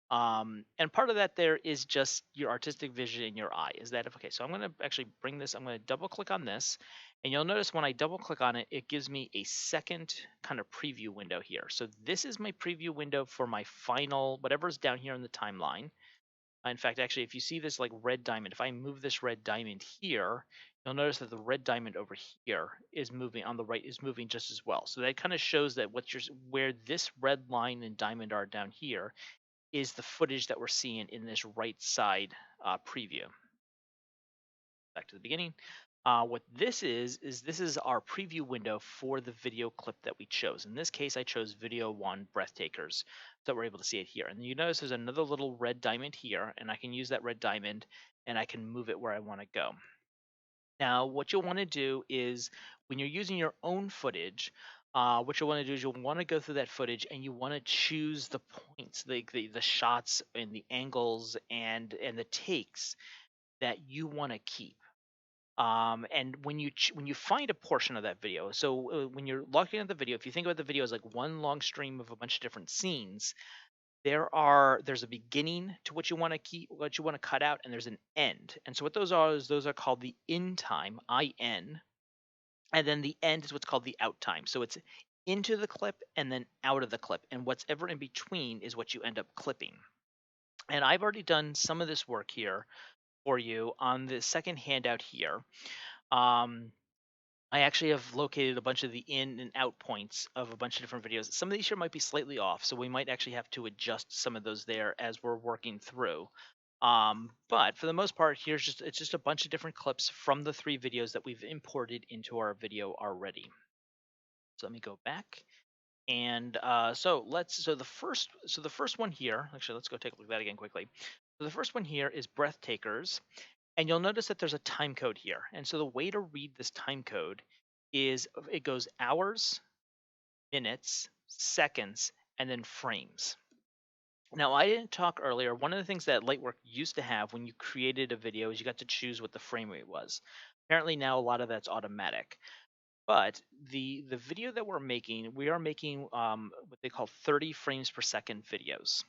And part of that there is just your artistic vision in your eye. Is that okay? So I'm going to actually bring this. I'm going to double click on this, and you'll notice when I double click on it, it gives me a second kind of preview window here. So this is my preview window for my final whatever's down here in the timeline. In fact, actually, if you see this like red diamond, if I move this red diamond here, you'll notice that the red diamond over here is moving on the right, is moving just as well. So that kind of shows that where this red line and diamond are down here is the footage that we're seeing in this right side preview. Back to the beginning. What this is this is our preview window for the video clip that we chose. In this case, I chose video 1, Breathtakers, so we're able to see it here. And you notice there's another little red diamond here, and I can use that red diamond and I can move it where I want to go. Now, what you'll want to do is when you're using your own footage, what you'll want to do is you'll want to go through that footage and you want to choose the points, the shots and the angles and the takes that you want to keep. And when you find a portion of that video, so when you're looking at the video, if you think about the video as like one long stream of a bunch of different scenes, there's a beginning to what you want to keep, what you want to cut out, and there's an end. And so what those are is those are called the in time, in, and then the end is what's called the out time. So it's into the clip and then out of the clip, and what's ever in between is what you end up clipping. And I've already done some of this work here for you on the second handout here. I actually have located a bunch of the in and out points of a bunch of different videos. Some of these here might be slightly off, so we might actually have to adjust some of those there as we're working through. But for the most part, it's just a bunch of different clips from the 3 videos that we've imported into our video already. So let me go back. And so the first one here, actually, let's go take a look at that again quickly. So the first one here is Breathtakers. And you'll notice that there's a time code here. And so the way to read this time code is it goes hours, minutes, seconds, and then frames. Now, I didn't talk earlier. One of the things that Lightwork used to have when you created a video is you got to choose what the frame rate was. Apparently now a lot of that's automatic. But the video that we're making, we are making what they call 30 frames per second videos.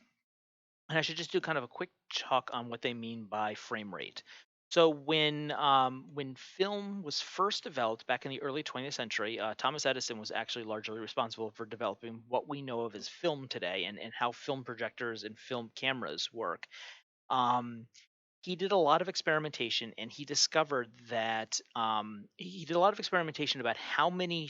And I should just do kind of a quick talk on what they mean by frame rate. So when film was first developed back in the early 20th century, Thomas Edison was actually largely responsible for developing what we know of as film today, and how film projectors and film cameras work. Um, he did a lot of experimentation, and he discovered that he did a lot of experimentation about how many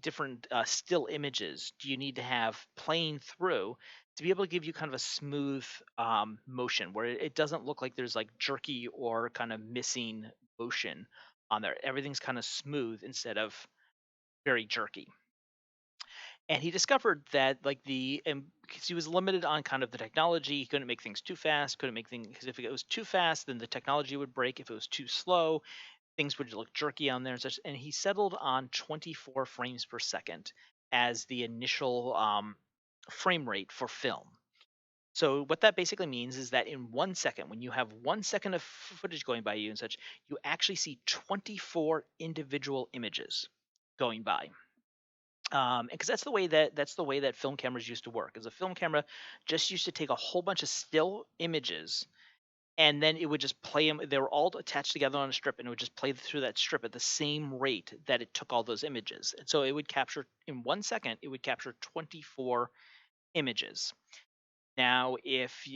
different still images do you need to have playing through to be able to give you kind of a smooth motion where it doesn't look like there's like jerky or kind of missing motion on there. Everything's kind of smooth instead of very jerky. And he discovered that like because he was limited on kind of the technology, he couldn't make things too fast, couldn't make things, because if it was too fast then the technology would break. If it was too slow, things would look jerky on there and such. And he settled on 24 frames per second as the initial frame rate for film. So what that basically means is that in 1 second, when you have 1 second of footage going by you and such, you actually see 24 individual images going by. Because that's the way that film cameras used to work. As a film camera just used to take a whole bunch of still images, and then it would just play them. They were all attached together on a strip, and it would just play through that strip at the same rate that it took all those images. And so it would capture in 1 second. It would capture 24 images. Now, if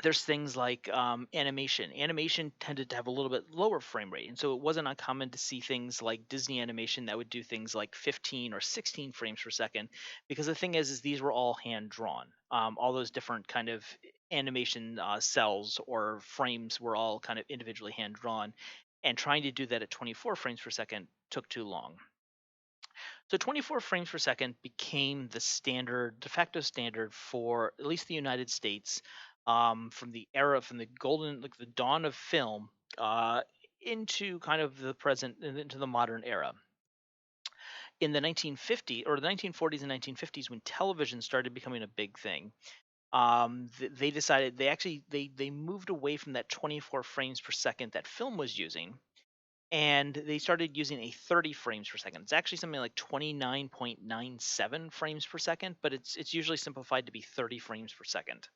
there's things like animation. Animation tended to have a little bit lower frame rate, and so it wasn't uncommon to see things like Disney animation that would do things like 15 or 16 frames per second. Because the thing is these were all hand drawn. All those different kind of animation cells or frames were all kind of individually hand drawn, and trying to do that at 24 frames per second took too long. So 24 frames per second became the standard, de facto standard for at least the United States, from the era, from the golden, like the dawn of film, uh, into kind of the present, and into the modern era. In the 1950s or the 1940s and 1950s, when television started becoming a big thing, they decided they moved away from that 24 frames per second that film was using, and they started using a 30 frames per second. It's actually something like 29.97 frames per second, but it's usually simplified to be 30 frames per second.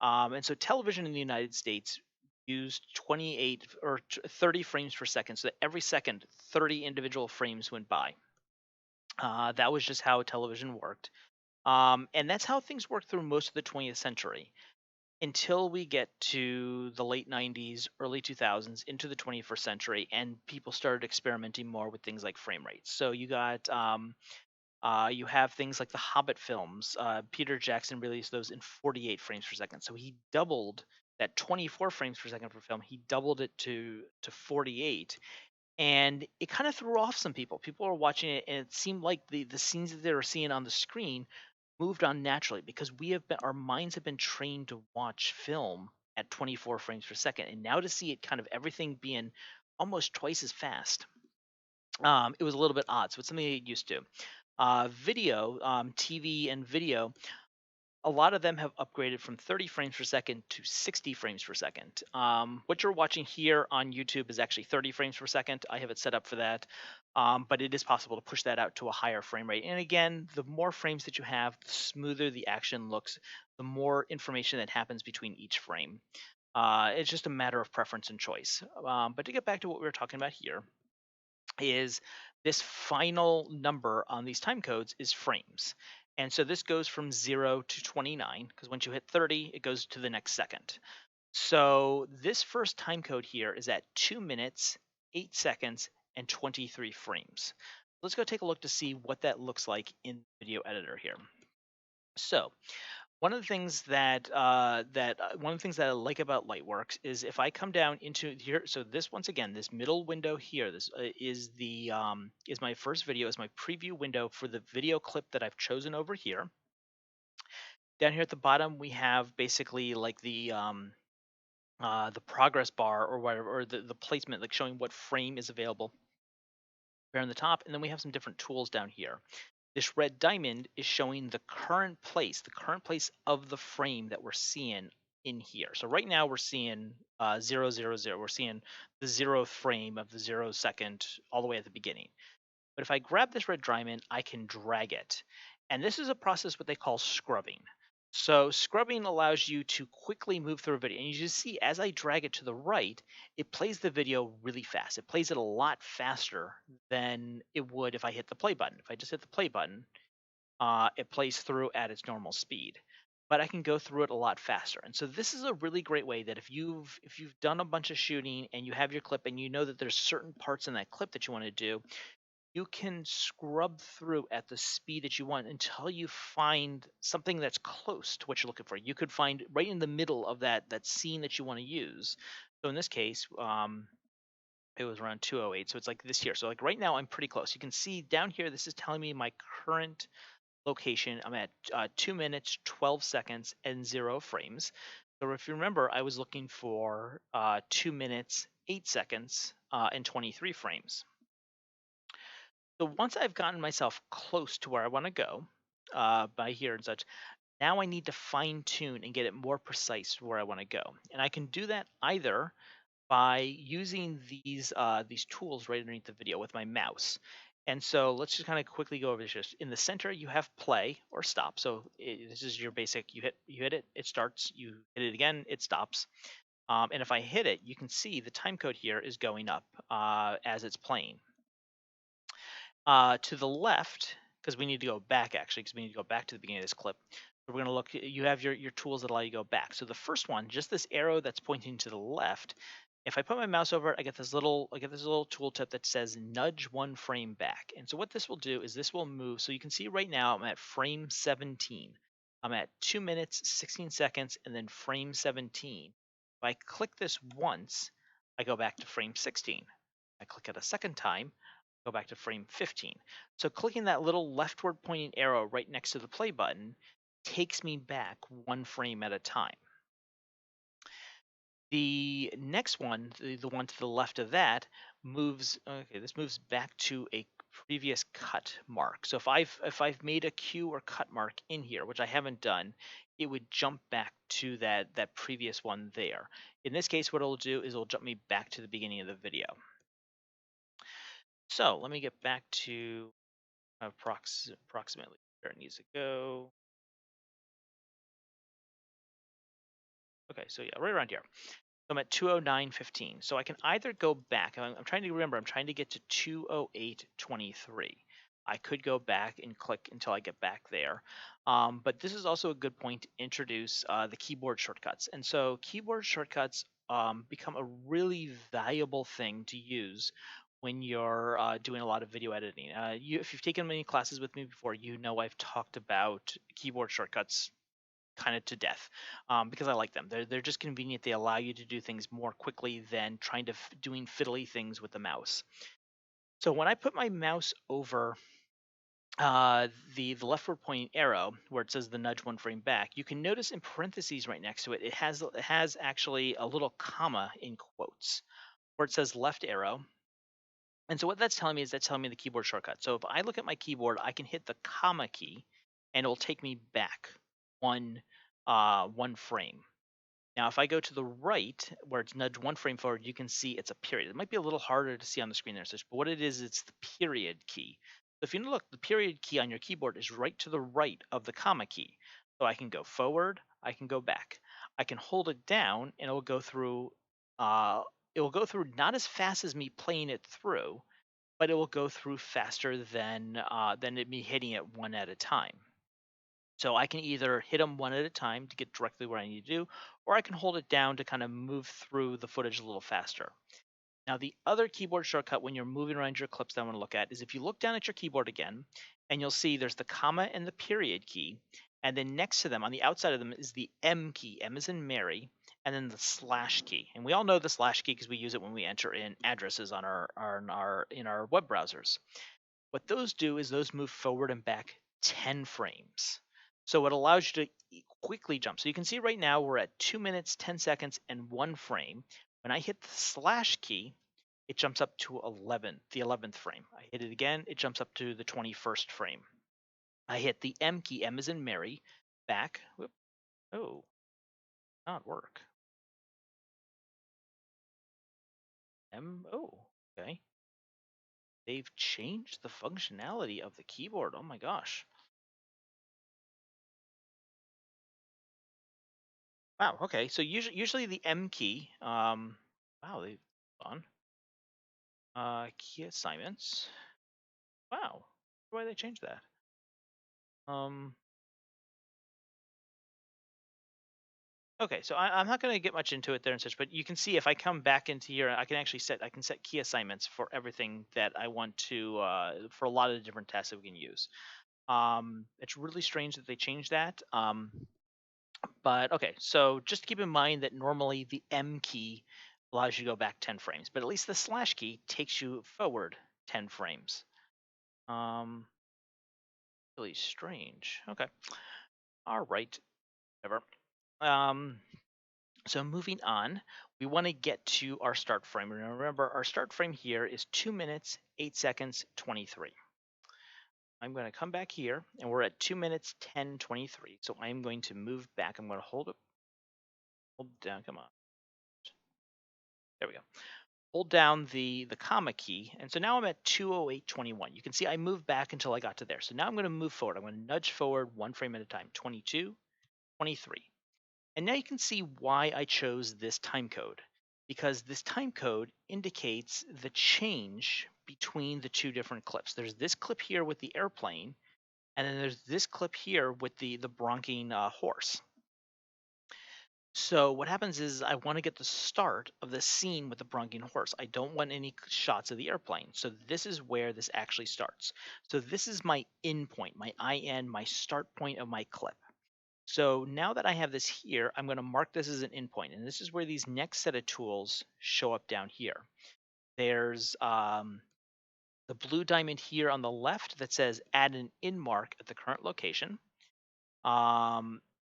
And so television in the United States used 28 or 30 frames per second, so that every second 30 individual frames went by. That was just how television worked. And that's how things worked through most of the 20th century, until we get to the late 90s, early 2000s, into the 21st century, and people started experimenting more with things like frame rates. So you have things like the Hobbit films. Peter Jackson released those in 48 frames per second. So he doubled that 24 frames per second for film. He doubled it to 48, and it kind of threw off some people. People are watching it, and it seemed like the scenes that they were seeing on the screen moved on naturally, because our minds have been trained to watch film at 24 frames per second, and now to see it kind of everything being almost twice as fast, it was a little bit odd. So it's something they get used to. Video, TV and video, a lot of them have upgraded from 30 frames per second to 60 frames per second. What you're watching here on YouTube is actually 30 frames per second. I have it set up for that, but it is possible to push that out to a higher frame rate. And again, the more frames that you have, the smoother the action looks, the more information that happens between each frame. It's just a matter of preference and choice. But to get back to what we were talking about here, is this final number on these time codes is frames. And so this goes from 0 to 29, because once you hit 30, it goes to the next second. So this first time code here is at 2 minutes, 8 seconds, and 23 frames. Let's go take a look to see what that looks like in the video editor here. So one of the things that I like about Lightworks is if I come down into here. So this, once again, this middle window here, this is my first video, is my preview window for the video clip that I've chosen over here. Down here at the bottom, we have basically like the progress bar or whatever, or the placement, like showing what frame is available. Here on the top, and then we have some different tools down here. This red diamond is showing the current place of the frame that we're seeing in here. So right now we're seeing 000. We're seeing the 0th frame of the 0 second all the way at the beginning. But if I grab this red diamond, I can drag it. And this is a process what they call scrubbing. So scrubbing allows you to quickly move through a video. And you just see as I drag it to the right, it plays the video really fast. It plays it a lot faster than it would if I hit the play button. If I just hit the play button, it plays through at its normal speed. But I can go through it a lot faster. And so this is a really great way that if you've done a bunch of shooting and you have your clip and you know that there's certain parts in that clip that you want to do, you can scrub through at the speed that you want until you find something that's close to what you're looking for. You could find right in the middle of that scene that you want to use. So in this case, it was around 208. So it's like this here. So like right now, I'm pretty close. You can see down here, this is telling me my current location. I'm at 2 minutes, 12 seconds, and 0 frames. So if you remember, I was looking for 2 minutes, 8 seconds, and 23 frames. So once I've gotten myself close to where I want to go by here and such, now I need to fine tune and get it more precise where I want to go. And I can do that either by using these tools right underneath the video with my mouse. And so let's just kind of quickly go over this. Just in the center, you have play or stop. So this is your basic. You hit it, it starts. You hit it again, it stops. And if I hit it, you can see the time code here is going up as it's playing. To the left, because we need to go back actually, because we need to go back to the beginning of this clip. We're going to look. You have your tools that allow you to go back. So the first one, just this arrow that's pointing to the left. If I put my mouse over it, I get this little tooltip that says nudge 1 frame back. And so what this will do is this will move. So you can see right now I'm at frame 17. I'm at 2 minutes, 16 seconds, and then frame 17. If I click this once, I go back to frame 16. I click it a second time, go back to frame 15. So clicking that little leftward pointing arrow right next to the play button takes me back 1 frame at a time. The next one, the one to the left of that, this moves back to a previous cut mark. So if I've made a cue or cut mark in here, which I haven't done, it would jump back to that previous one there. In this case, what it'll do is it'll jump me back to the beginning of the video. So let me get back to approximately where it needs to go. Okay, so yeah, right around here. So I'm at 209.15. So I can either go back. I'm trying to remember. I'm trying to get to 208.23. I could go back and click until I get back there. But this is also a good point to introduce the keyboard shortcuts. And so keyboard shortcuts become a really valuable thing to use when you're doing a lot of video editing. If you've taken many classes with me before, you know I've talked about keyboard shortcuts kind of to death because I like them. They're just convenient. They allow you to do things more quickly than trying to doing fiddly things with the mouse. So when I put my mouse over the leftward pointing arrow where it says the nudge 1 frame back, you can notice in parentheses right next to it, it has actually a little comma in quotes where it says left arrow. And so what that's telling me is that's telling me the keyboard shortcut. So if I look at my keyboard, I can hit the comma key and it'll take me back one frame. Now, if I go to the right, where it's nudge 1 frame forward, you can see it's a period. It might be a little harder to see on the screen there, but what it is, it's the period key. So if you look, the period key on your keyboard is right to the right of the comma key. So I can go forward, I can go back. I can hold it down, and it will go through. It will go through not as fast as me playing it through, but it will go through faster than me hitting it one at a time. So I can either hit them one at a time to get directly where I need to do, or I can hold it down to kind of move through the footage a little faster. Now, the other keyboard shortcut when you're moving around your clips that I want to look at is if you look down at your keyboard again, and you'll see there's the comma and the period key, and then next to them, on the outside of them, is the M key, M as in Mary, and then the slash key. And we all know the slash key because we use it when we enter in addresses on in our web browsers. What those do is those move forward and back 10 frames. So it allows you to quickly jump. So you can see right now we're at 2 minutes, 10 seconds, and 1 frame. When I hit the slash key, it jumps up to the 11th frame. I hit it again, it jumps up to the 21st frame. I hit the M key, M as in Mary, back. Whoop. Oh, not work. M, oh, okay. They've changed the functionality of the keyboard. Oh my gosh. Wow, okay. So usually the M key, wow, they've gone. Key assignments. Wow. Why they changed that? Um, okay, so I'm not going to get much into it there and such, but you can see if I come back into here, I can set key assignments for everything that I want to, for a lot of the different tasks that we can use. It's really strange that they changed that. But okay, so just keep in mind that normally the M key allows you to go back 10 frames, but at least the slash key takes you forward 10 frames. Um, really strange. Okay. All right. Whatever. Um, so moving on, we want to get to our start frame. And remember, our start frame here is 2 minutes, 8 seconds, 23. I'm going to come back here, and we're at 2 minutes, 10, 23. So I'm going to move back. I'm going to hold down. Come on. There we go. Hold down the comma key, and so now I'm at 2:08:21. You can see I moved back until I got to there. So now I'm going to move forward. I'm going to nudge forward 1 frame at a time. 22, 23. And now you can see why I chose this time code, because this time code indicates the change between the two different clips. There's this clip here with the airplane, and then there's this clip here with the bronking horse. So what happens is I want to get the start of the scene with the bronking horse. I don't want any shots of the airplane. So this is where this actually starts. So this is my in point, my IN, my start point of my clip. So now that I have this here, I'm going to mark this as an endpoint. And this is where these next set of tools show up down here. There's the blue diamond here on the left that says add an in mark at the current location.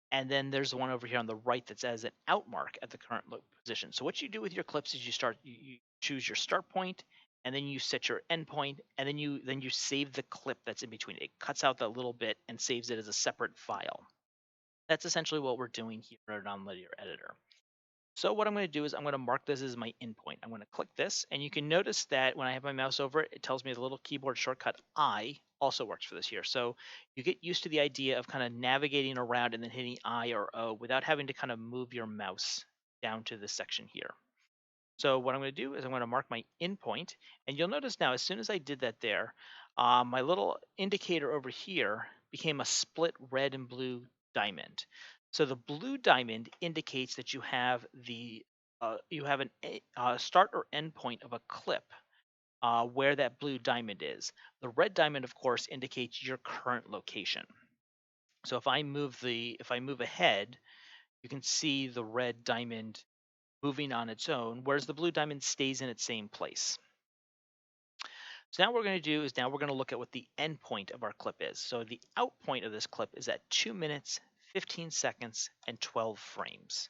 And then there's one over here on the right that says an out mark at the current position. So what you do with your clips is you choose your start point, and then you set your end point, and then you save the clip that's in between. It cuts out that little bit and saves it as a separate file. That's essentially what we're doing here in our nonlinear editor. So what I'm going to do is I'm going to mark this as my endpoint. I'm going to click this, and you can notice that when I have my mouse over it, it tells me the little keyboard shortcut I also works for this here. So you get used to the idea of kind of navigating around and then hitting I or O without having to kind of move your mouse down to this section here. So what I'm going to do is I'm going to mark my endpoint, and you'll notice now as soon as I did that there, my little indicator over here became a split red and blue diamond. So the blue diamond indicates that you have an start or end point of a clip where that blue diamond is. The red diamond, of course, indicates your current location. So if I move ahead, you can see the red diamond moving on its own, whereas the blue diamond stays in its same place. So now what we're going to do is now we're going to look at what the end point of our clip is. So the out point of this clip is at 2 minutes, 15 seconds, and 12 frames.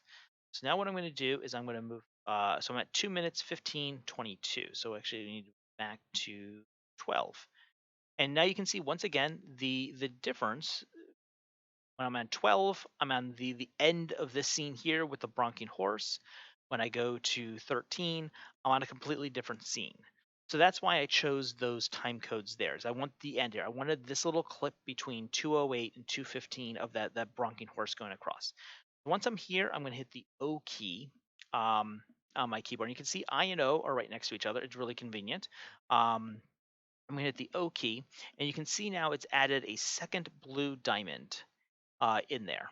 So now what I'm going to do is I'm going to move, so I'm at 2 minutes, 15, 22. So actually we need to go back to 12. And now you can see once again the difference. When I'm on 12, I'm on the end of this scene here with the bronking horse. When I go to 13, I'm on a completely different scene. So that's why I chose those time codes there. Is I want the end here. I wanted this little clip between 2:08 and 2:15 of that bronking horse going across. Once I'm here, I'm going to hit the O key on my keyboard. And you can see I and O are right next to each other. It's really convenient. I'm going to hit the O key, and you can see now it's added a second blue diamond in there.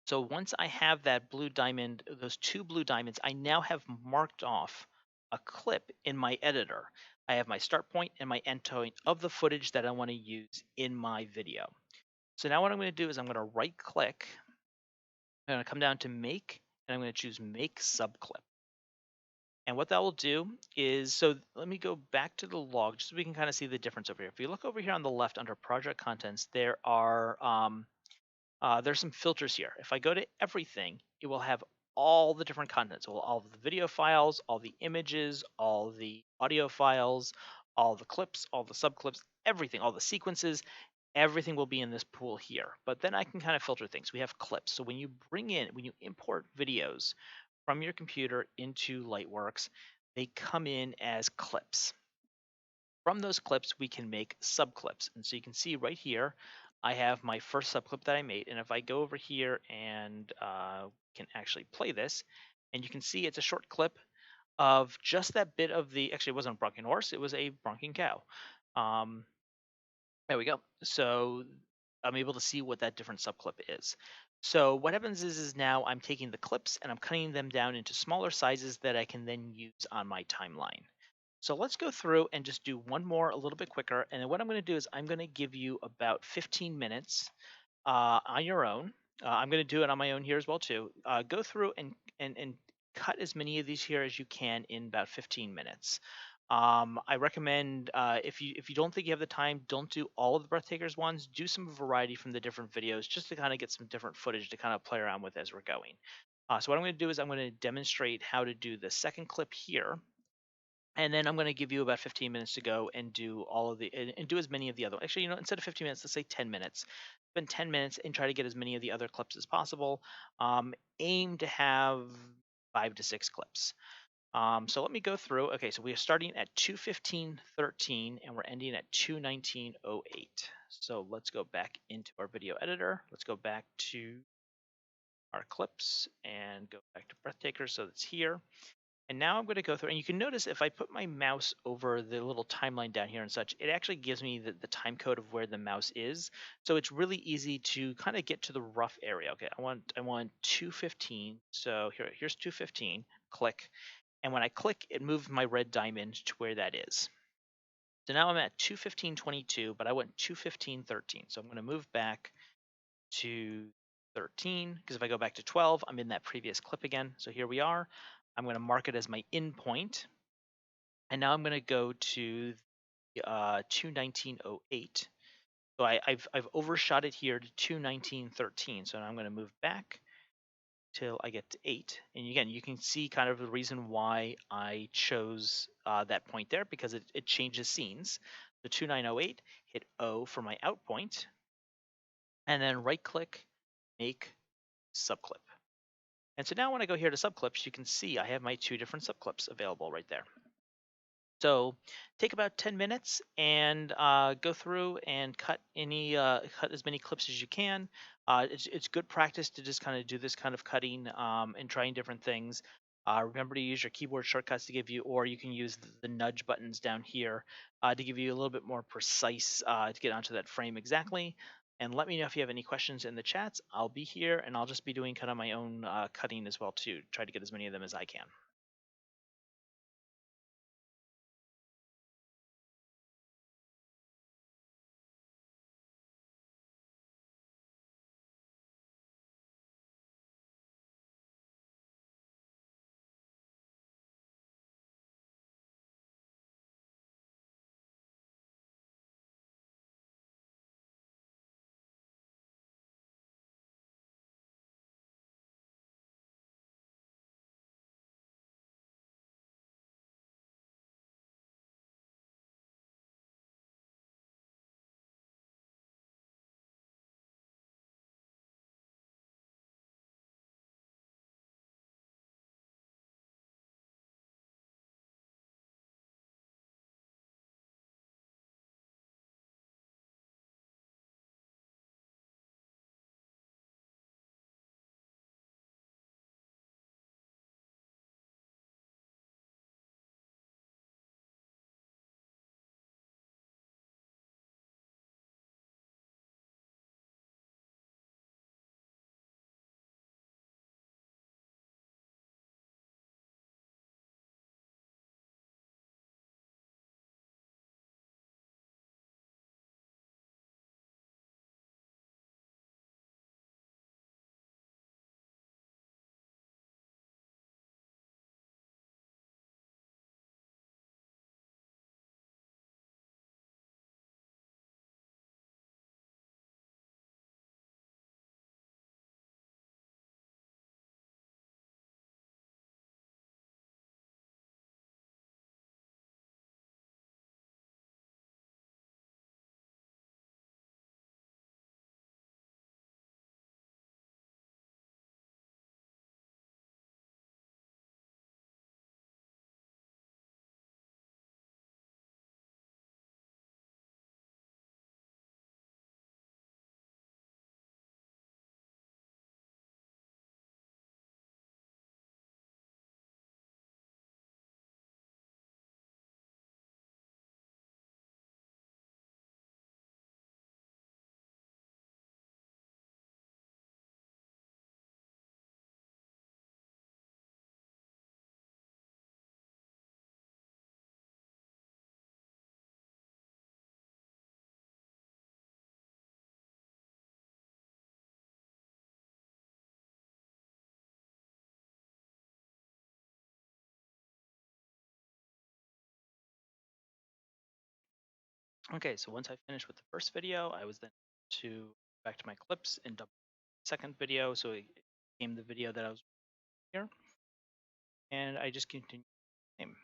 So once I have that blue diamond, those two blue diamonds, I now have marked off a clip in my editor. I have my start point and my end point of the footage that I want to use in my video. So now what I'm going to do is I'm going to right click. I'm going to come down to make, and I'm going to choose make subclip. And what that will do is, so let me go back to the log just so we can kind of see the difference over here. If you look over here on the left under project contents, there's some filters here. If I go to everything, it will have all the different contents. It will all the video files, all the images, all the audio files, all the clips, all the subclips, everything, all the sequences, everything will be in this pool here. But then I can kind of filter things. We have clips. So when you import videos from your computer into Lightworks, they come in as clips. From those clips, we can make subclips. And so you can see right here, I have my first subclip that I made. And if I go over here and can actually play this, and you can see it's a short clip of just that bit of the, actually it wasn't a bronking horse, it was a bronking cow. Um, there we go. So I'm able to see what that different subclip is. So what happens is now I'm taking the clips and I'm cutting them down into smaller sizes that I can then use on my timeline. So let's go through and just do one more a little bit quicker. And then what I'm going to do is I'm going to give you about 15 minutes on your own. I'm going to do it on my own here as well too. Go through and cut as many of these here as you can in about 15 minutes. I recommend if you don't think you have the time, don't do all of the Breathtakers ones. Do some variety from the different videos just to kind of get some different footage to kind of play around with as we're going. So what I'm going to do is I'm going to demonstrate how to do the second clip here, and then I'm going to give you about 15 minutes to go and do all of the and do as many of the other. Actually, instead of 15 minutes, let's say 10 minutes. Spend 10 minutes and try to get as many of the other clips as possible. Aim to have 5 to 6 clips. So let me go through. Okay, so we are starting at 2:15:13 and we're ending at 2:19:08. So let's go back into our video editor. Let's go back to our clips and go back to Breathtaker. So it's here. And now I'm going to go through, and you can notice if I put my mouse over the little timeline down here and such, it actually gives me the time code of where the mouse is. So it's really easy to kind of get to the rough area. Okay, I want 2:15. So here's 2:15. Click, and when I click, it moves my red diamond to where that is. So now I'm at 2:15:22, but I want 2:15:13. So I'm going to move back to 13, because if I go back to 12, I'm in that previous clip again. So here we are. I'm going to mark it as my in point. And now I'm going to go to 2:19:08. So I've overshot it here to 2:19:13. So now I'm going to move back till I get to 8. And again, you can see kind of the reason why I chose that point there, because it changes scenes. So 2:09:08, hit O for my out point, and then right click, make subclip. And so now when I go here to subclips, you can see I have my 2 different subclips available right there. So take about 10 minutes and go through and cut as many clips as you can. It's good practice to just kind of do this kind of cutting and trying different things. Remember to use your keyboard shortcuts to give you, or you can use the nudge buttons down here to give you a little bit more precise to get onto that frame exactly. And let me know if you have any questions in the chats. I'll be here, and I'll just be doing kind of my own cutting as well too. Try to get as many of them as I can. Okay, so once I finished with the first video, I was then to back to my clips and double the second video, so it became the video that I was here, and I just continued. Same.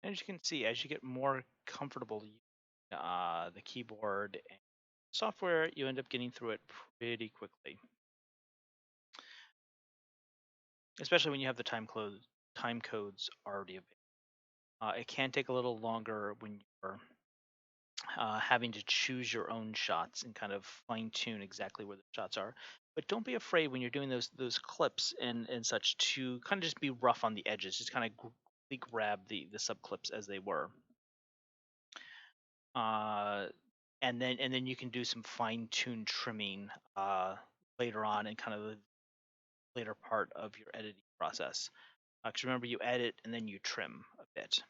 As you can see, as you get more comfortable using the keyboard and software, you end up getting through it pretty quickly, especially when you have the time codes already available. It can take a little longer when you're having to choose your own shots and kind of fine tune exactly where the shots are. But don't be afraid when you're doing those clips and such to kind of just be rough on the edges. Just kind of grab the sub clips as they were. Uh, and then you can do some fine tune trimming later on in kind of the later part of your editing process. Because remember, you edit and then you trim a bit.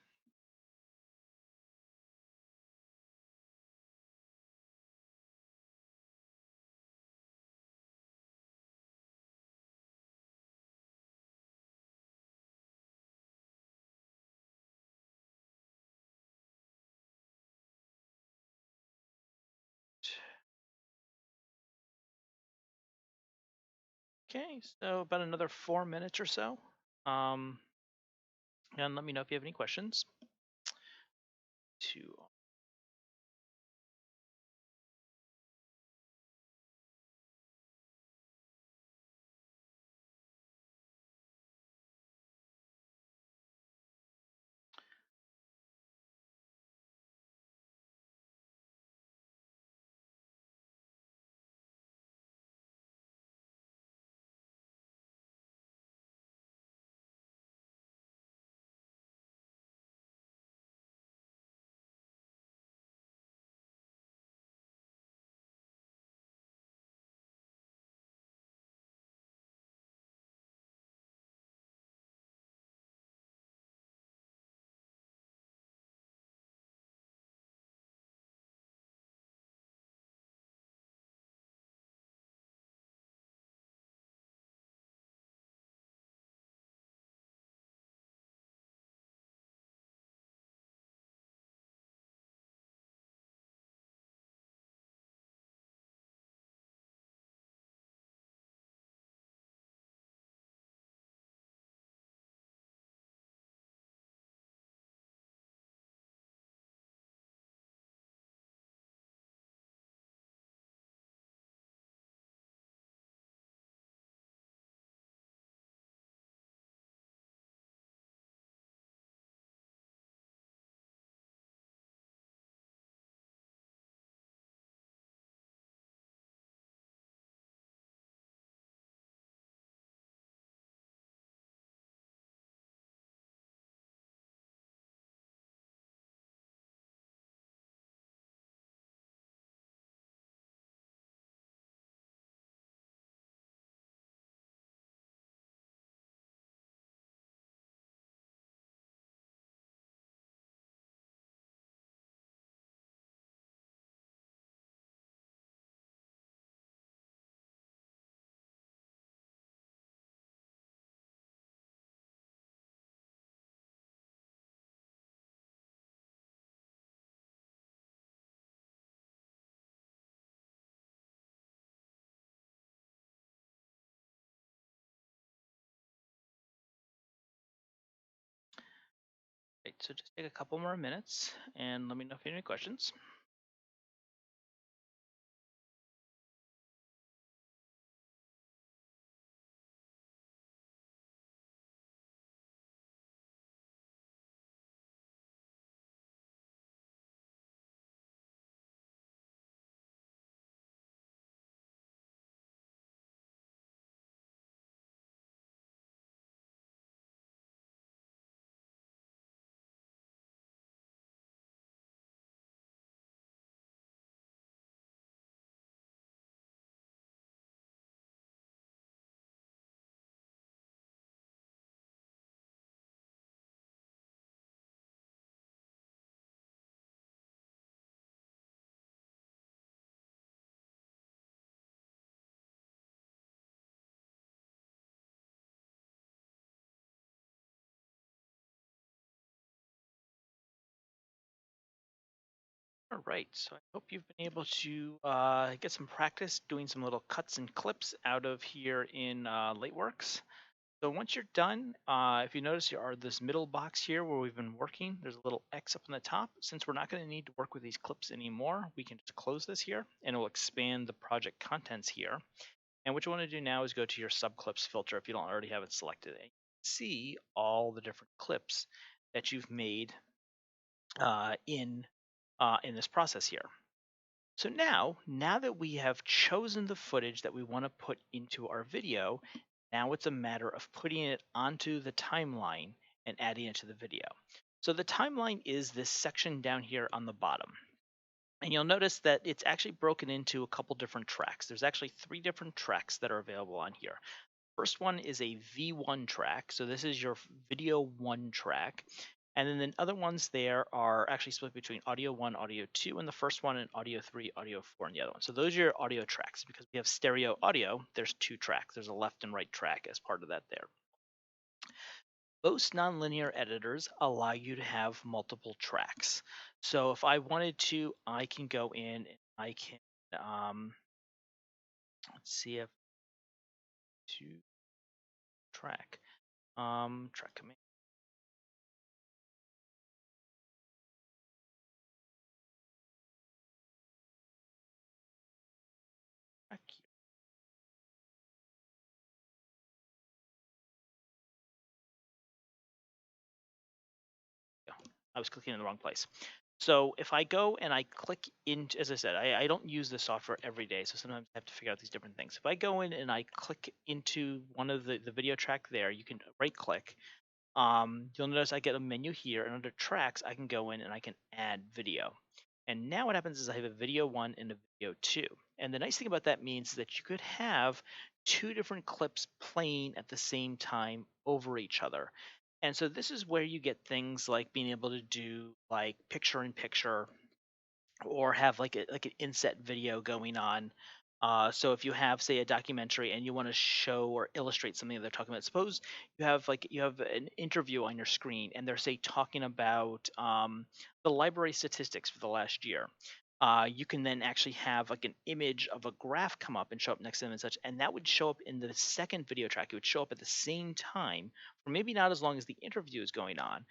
Okay, so about another 4 minutes or so. Um, and let me know if you have any questions. To right, so just take a couple more minutes and let me know if you have any questions. All right, so I hope you've been able to get some practice doing some little cuts and clips out of here in Lightworks. So once you're done, if you notice there are this middle box here where we've been working, there's a little X up on the top. Since we're not going to need to work with these clips anymore, we can just close this here and it'll expand the project contents here. And what you want to do now is go to your subclips filter if you don't already have it selected. And you can see all the different clips that you've made uh, in in this process here. So now that we have chosen the footage that we want to put into our video, now it's a matter of putting it onto the timeline and adding it to the video. So the timeline is this section down here on the bottom. And you'll notice that it's actually broken into a couple different tracks. There's actually 3 different tracks that are available on here. First one is a V1 track. So this is your video 1 track. And then the other ones there are actually split between audio 1, audio 2 in the first one, and audio 3, audio 4 in the other one. So those are your audio tracks. Because we have stereo audio, there's 2 tracks. There's a left and right track as part of that there. Most nonlinear editors allow you to have multiple tracks. So if I wanted to, I can go in and I can, let's see if to track, track command. Track here. I was clicking in the wrong place. So if I go and I click into, as I said, I don't use this software every day, so sometimes I have to figure out these different things. If I go in and I click into one of the video track there, you can right click. You'll notice I get a menu here, and under tracks, I can go in and I can add video. And now what happens is I have a video 1 and a video 2. And the nice thing about that means that you could have 2 different clips playing at the same time over each other. And so this is where you get things like being able to do like picture in picture or have like an inset video going on. So if you have, say, a documentary and you want to show or illustrate something that they're talking about, suppose you have an interview on your screen and they're, say, talking about the library statistics for the last year. You can then actually have like an image of a graph come up and show up next to them and such, and that would show up in the second video track. It would show up at the same time, for maybe not as long as the interview is going on.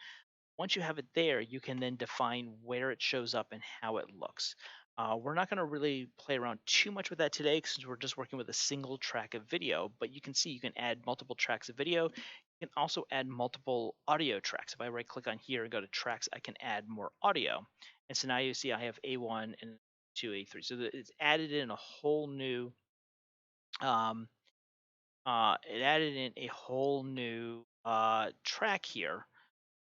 Once you have it there, you can then define where it shows up and how it looks. We're not going to really play around too much with that today since we're just working with a single track of video, but you can see you can add multiple tracks of video. You can also add multiple audio tracks. If I right click on here and go to tracks, I can add more audio. And so now you see I have A1 and 2, A3. So it's added in a whole new, um, it added in a whole new track here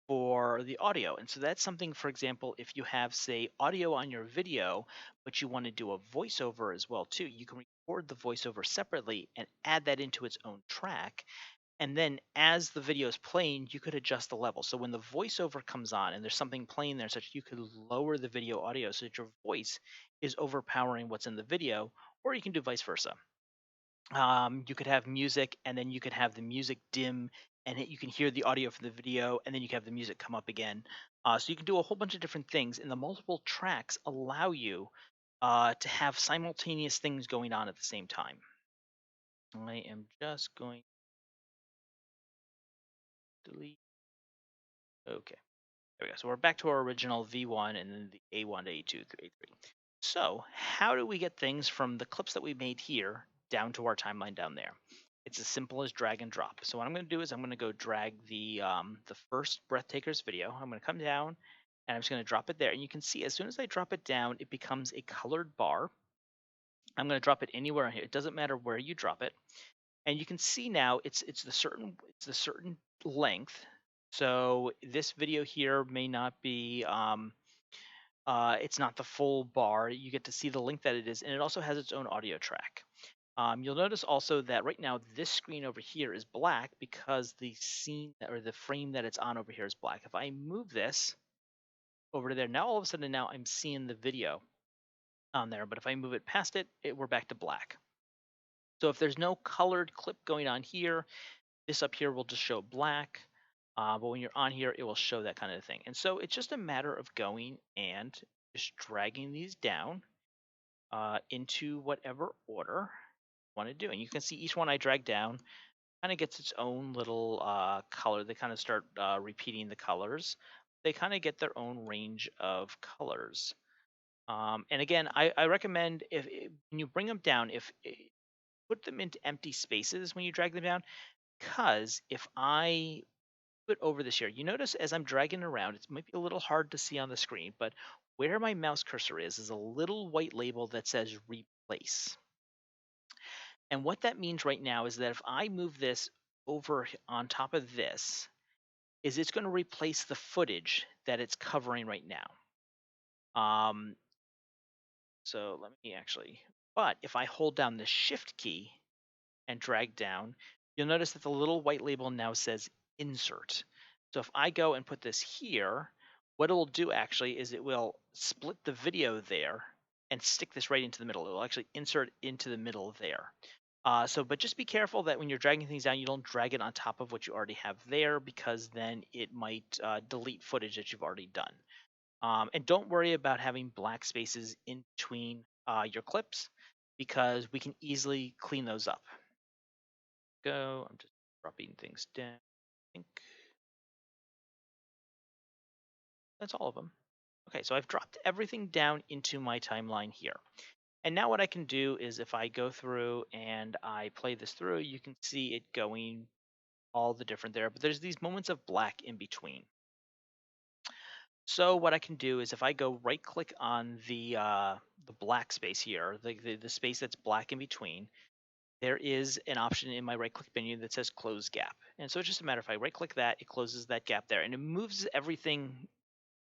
for the audio. And so that's something, for example, if you have, say, audio on your video, but you want to do a voiceover as well too, you can record the voiceover separately and add that into its own track. And then as the video is playing, you could adjust the level. So when the voiceover comes on and there's something playing there, such you could lower the video audio so that your voice is overpowering what's in the video, or you can do vice versa. You could have music, and then you could have the music dim, and you can hear the audio from the video, and then you can have the music come up again. So you can do a whole bunch of different things, and the multiple tracks allow you to have simultaneous things going on at the same time. I am just going to delete. Okay, there we go. So we're back to our original V1 and then the A1 to A2 through A3. So how do we get things from the clips that we made here down to our timeline down there? It's as simple as drag and drop. So what I'm going to do is I'm going to go drag the first Breathtakers video. I'm going to come down and I'm just going to drop it there. And you can see as soon as I drop it down, it becomes a colored bar. I'm going to drop it anywhere here. It doesn't matter where you drop it. And you can see now it's the certain length. So this video here may not be it's not the full bar. You get to see the length that it is, and it also has its own audio track. You'll notice also that right now this screen over here is black because the scene or the frame that it's on over here is black. If I move this over to there, now all of a sudden now I'm seeing the video on there. But if I move it past it, we're back to black. So if there's no colored clip going on here, this up here will just show black. But when you're on here, it will show that kind of thing. And so it's just a matter of going and just dragging these down into whatever order you want to do. And you can see each one I drag down kind of gets its own little color. They kind of start repeating the colors. They kind of get their own range of colors. And again, I recommend when you bring them down, put them into empty spaces when you drag them down, because if I put over this here, you notice as I'm dragging it around, it might be a little hard to see on the screen, but where my mouse cursor is a little white label that says replace. And what that means right now is that if I move this over on top of this, is it's going to replace the footage that it's covering right now. So let me actually, but if I hold down the shift key and drag down, you'll notice that the little white label now says insert. So if I go and put this here, what it will do actually is it will split the video there and stick this right into the middle. It will actually insert into the middle there. But just be careful that when you're dragging things down, you don't drag it on top of what you already have there, because then it might delete footage that you've already done. And don't worry about having black spaces in between your clips, because we can easily clean those up. I'm just dropping things down. I think that's all of them. Okay, so I've dropped everything down into my timeline here. And now what I can do is if I go through and I play this through, you can see it going all the different there, but there's these moments of black in between. So what I can do is if I go right click on the black space here, the space that's black in between, there is an option in my right click menu that says close gap. And so it's just a matter if I right click that, it closes that gap there and it moves everything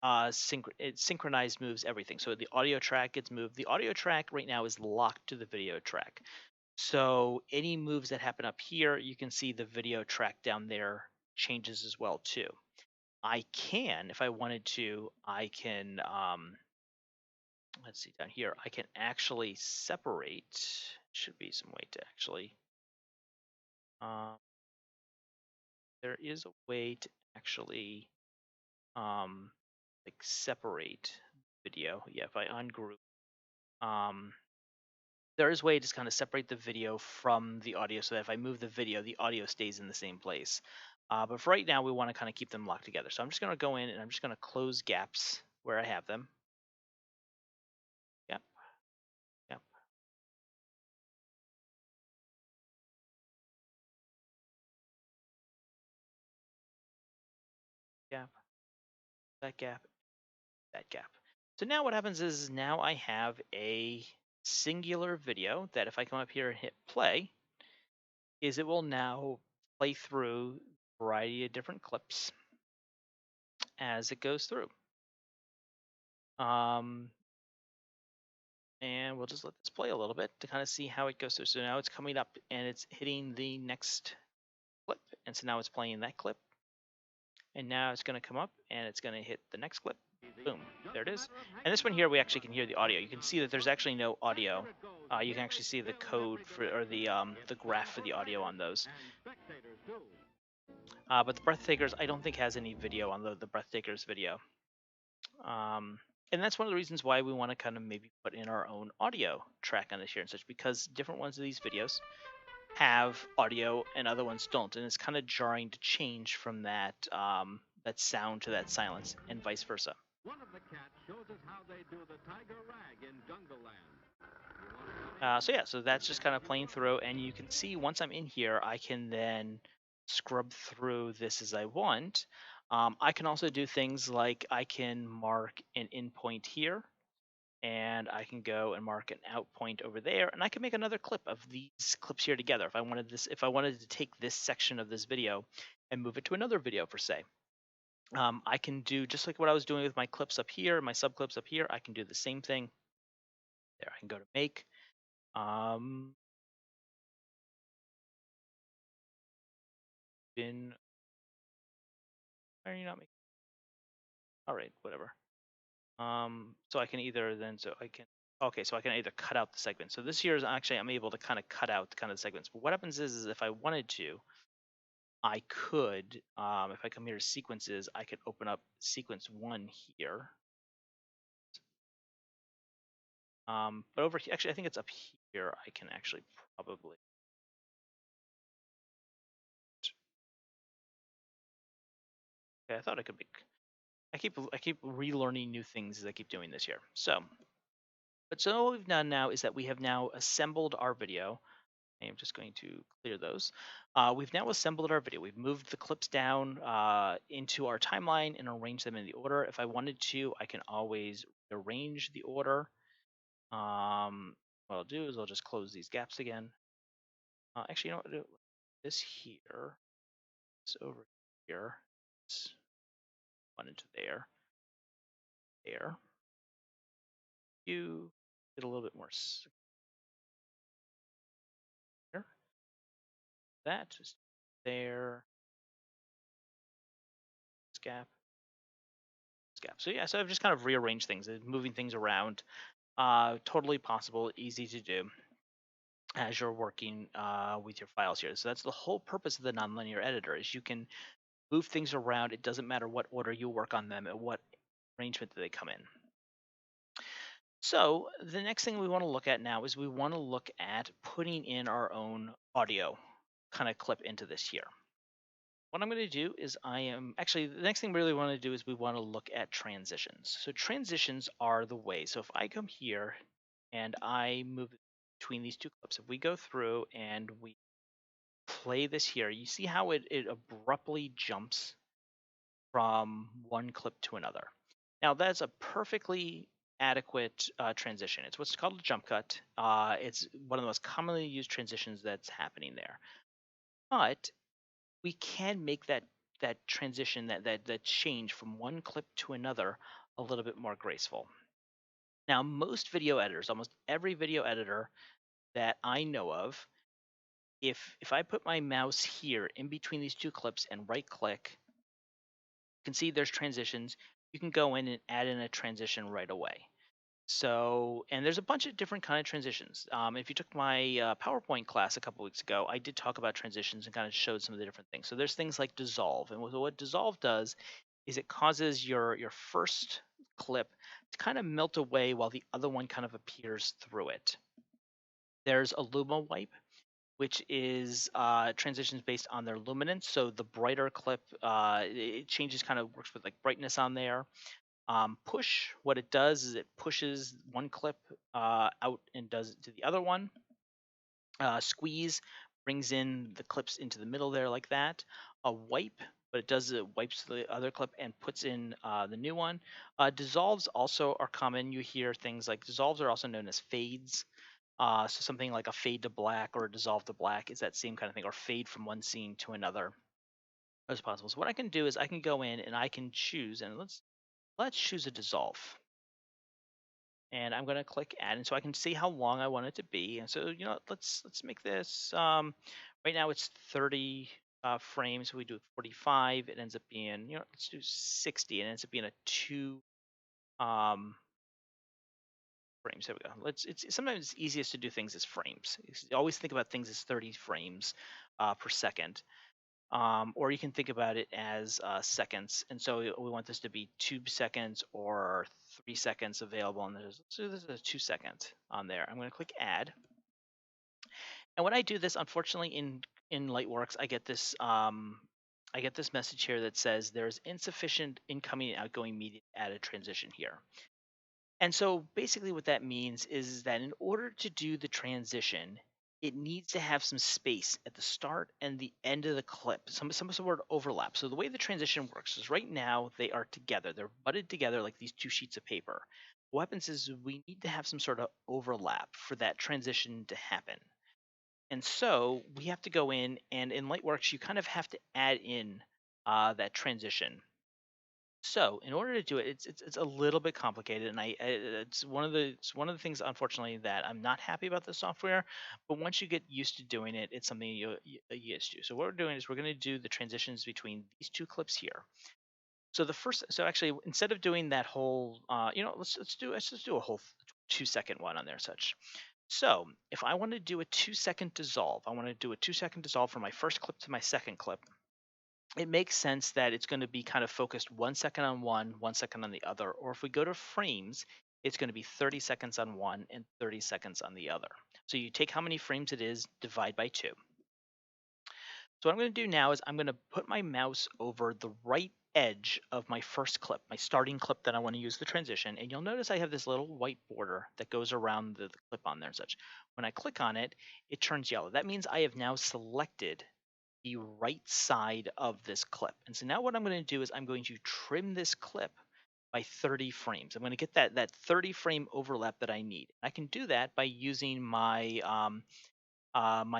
it synchronized moves everything. So the audio track gets moved. The audio track right now is locked to the video track. So any moves that happen up here, you can see the video track down there changes as well too. I can, if I wanted to, I can, let's see down here, I can actually separate, should be some way to actually, there is a way to actually, like separate video. Yeah, if I ungroup, there is a way to just kind of separate the video from the audio so that if I move the video, the audio stays in the same place. But for right now, we want to kind of keep them locked together. So I'm just going to go in and I'm just going to close gaps where I have them. Yep, yep. Gap, that gap, that gap. So now what happens is now I have a singular video that if I come up here and hit play, is it will now play through a variety of different clips as it goes through. And we'll just let this play a little bit to kind of see how it goes through. So now it's coming up and it's hitting the next clip. And so now it's playing that clip. And now it's going to come up and it's going to hit the next clip. Boom, there it is. And this one here, we actually can hear the audio. You can see that there's actually no audio. You can actually see the code for, or the graph for the audio on those. But the Breathtakers, I don't think has any video on the Breathtakers video. And that's one of the reasons why we want to kind of maybe put in our own audio track on this here and such, because different ones of these videos have audio and other ones don't, and it's kind of jarring to change from that that sound to that silence, and vice versa. One of the cats shows us how they do the tiger rag in Jungle Land. So yeah, so that's just kind of playing through, and you can see once I'm in here, I can then scrub through this as I want. I can also do things like I can mark an in point here, and I can go and mark an out point over there, and I can make another clip of these clips here together if I wanted to take this section of this video and move it to another video per se. I can do just like what I was doing with my clips up here, my sub clips up here. I can do the same thing. There, I can go to make. Why are you not making? All right, whatever. So I can either okay, so I can either cut out the segment. So this here is actually, I'm able to kind of cut out kind of the segments. But what happens is if I wanted to, I could, if I come here to sequences, I could open up sequence 1 here. But over here, actually, I think it's up here. I can actually probably. Okay, I thought I could make. I keep relearning new things as I keep doing this here. So what we've done now is that we have now assembled our video. I'm just going to clear those. We've now assembled our video. We've moved the clips down into our timeline and arranged them in the order. If I wanted to, I can always arrange the order. What I'll do is I'll just close these gaps again. Actually, you know what? I'll do? This here, this over here, this one into there, there. You get a little bit more here. That just there. This gap. This gap. So yeah, so I've just kind of rearranged things, moving things around. Totally possible, easy to do as you're working with your files here. So that's the whole purpose of the nonlinear editor is you can move things around. It doesn't matter what order you work on them and what arrangement that they come in. So the next thing we want to look at now is we want to look at putting in our own audio kind of clip into this here. What I'm going to do is the next thing we really want to do is we want to look at transitions. So transitions are the way. So if I come here and I move between these two clips, if we go through and we play this here, you see how it abruptly jumps from one clip to another. Now that's a perfectly adequate transition. It's what's called a jump cut. It's one of the most commonly used transitions that's happening there. But we can make that transition, that change from one clip to another a little bit more graceful. Now, most video editors, almost every video editor that I know of, if I put my mouse here in between these two clips and right click, you can see there's transitions. You can go in and add in a transition right away. So, and there's a bunch of different kind of transitions. If you took my PowerPoint class a couple weeks ago, I did talk about transitions and kind of showed some of the different things. So there's things like dissolve, and what dissolve does is it causes your first clip to kind of melt away while the other one kind of appears through it. There's a luma wipe, which is transitions based on their luminance. So the brighter clip, it changes, kind of works with like brightness on there. Push, what it does is it pushes one clip out and does it to the other one. Squeeze brings in the clips into the middle there like that. A wipe, what it does is it wipes the other clip and puts in the new one. Dissolves also are common. You hear things like dissolves are also known as fades. So something like a fade to black or a dissolve to black is that same kind of thing, or fade from one scene to another as possible. So what I can do is I can go in and I can choose, and let's choose a dissolve. And I'm going to click add, and so I can see how long I want it to be. And so, let's make this. Right now it's 30 frames. We do 45. It ends up being, let's do 60. It ends up being a 2 um, frames. There we go. It's sometimes it's easiest to do things as frames. You always think about things as 30 frames per second. Or you can think about it as seconds. And so we want this to be 2 seconds or 3 seconds available. And so this is a 2 second on there. I'm going to click add. And when I do this, unfortunately, in Lightworks, I get this message here that says there's insufficient incoming and outgoing media to add a transition here. And so basically what that means is that in order to do the transition, it needs to have some space at the start and the end of the clip, some sort of overlap. So the way the transition works is right now they are together. They're butted together like these two sheets of paper. What happens is we need to have some sort of overlap for that transition to happen. And so we have to go in, and in Lightworks, you kind of have to add in that transition. So in order to do it, it's a little bit complicated, and it's one of the things, unfortunately, that I'm not happy about the software. But once you get used to doing it, it's something you get used to. So what we're doing is we're going to do the transitions between these two clips here. So actually, instead of doing that whole, let's do a whole 2 second one on there, such. So if I want to do a 2 second dissolve, I want to do a 2 second dissolve from my first clip to my second clip. It makes sense that it's going to be kind of focused 1 second on one, 1 second on the other. Or if we go to frames, it's going to be 30 seconds on one and 30 seconds on the other. So you take how many frames it is, divide by 2. So what I'm going to do now is I'm going to put my mouse over the right edge of my first clip, my starting clip that I want to use the transition. And you'll notice I have this little white border that goes around the clip on there and such. When I click on it, it turns yellow. That means I have now selected the right side of this clip. And so now what I'm going to do is I'm going to trim this clip by 30 frames. I'm going to get that 30 frame overlap that I need. I can do that by using my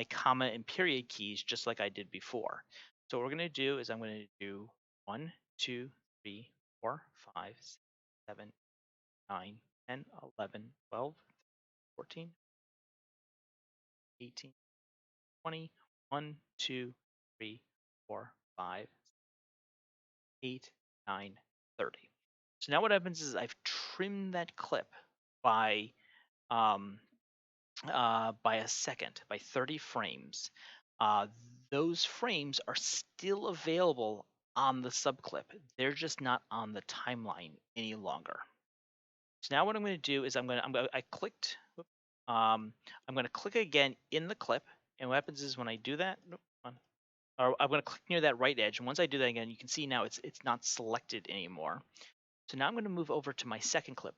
comma and period keys just like I did before. So what we're going to do is I'm going to do 1, 2, 3, 4, 5, 6, 7, 9, 10, 11, 12, 14, 18, 20, 1, 2, 3, 4, 5, 8, 9, 30. So now what happens is I've trimmed that clip by um, by a second, by 30 frames. Uh, those frames are still available on the subclip. They're just not on the timeline any longer. So now what I'm going to do is I clicked. I'm going to click again in the clip, and what happens is when I do that, or I'm going to click near that right edge, and once I do that again, you can see now it's not selected anymore. So now I'm going to move over to my second clip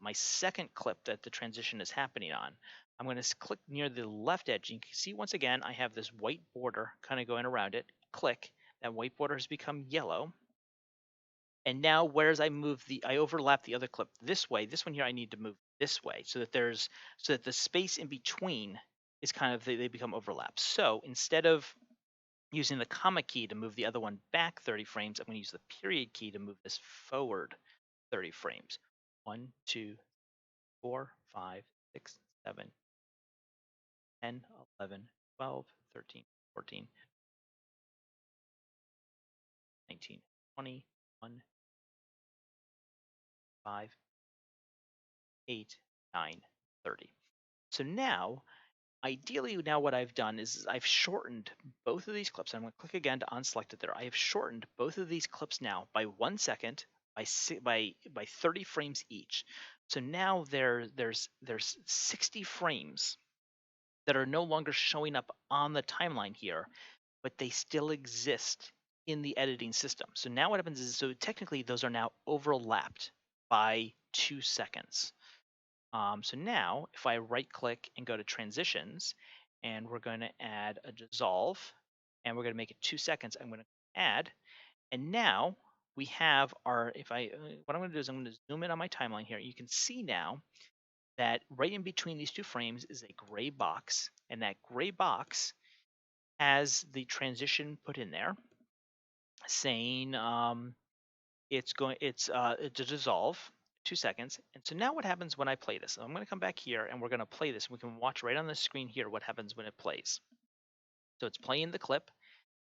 that the transition is happening on. I'm going to click near the left edge. You can see once again, I have this white border kind of going around it. Click, that white border has become yellow. And now whereas I overlap the other clip this way, this one here I need to move this way so that the space in between is kind of, they become overlapped. So instead of using the comma key to move the other one back 30 frames, I'm going to use the period key to move this forward 30 frames. 1, 2, 4, 5, 6, 7, 10, 11, 12, 13, 14, 19, 20, 1, 5, 8, 9, 30. So now, ideally, now what I've done is I've shortened both of these clips. I'm going to click again to unselect it there. I have shortened both of these clips now by 1 second by 30 frames each. So now there's 60 frames that are no longer showing up on the timeline here, but they still exist in the editing system. So now what happens is, so technically those are now overlapped by 2 seconds. So now if I right click and go to transitions, and we're going to add a dissolve, and we're going to make it 2 seconds, I'm going to add, and now we have our, what I'm going to do is I'm going to zoom in on my timeline here. You can see now that right in between these 2 frames is a gray box, and that gray box has the transition put in there saying it's to dissolve 2 seconds. And so now what happens when I play this? So I'm going to come back here and we're going to play this. We can watch right on the screen here what happens when it plays. So it's playing the clip,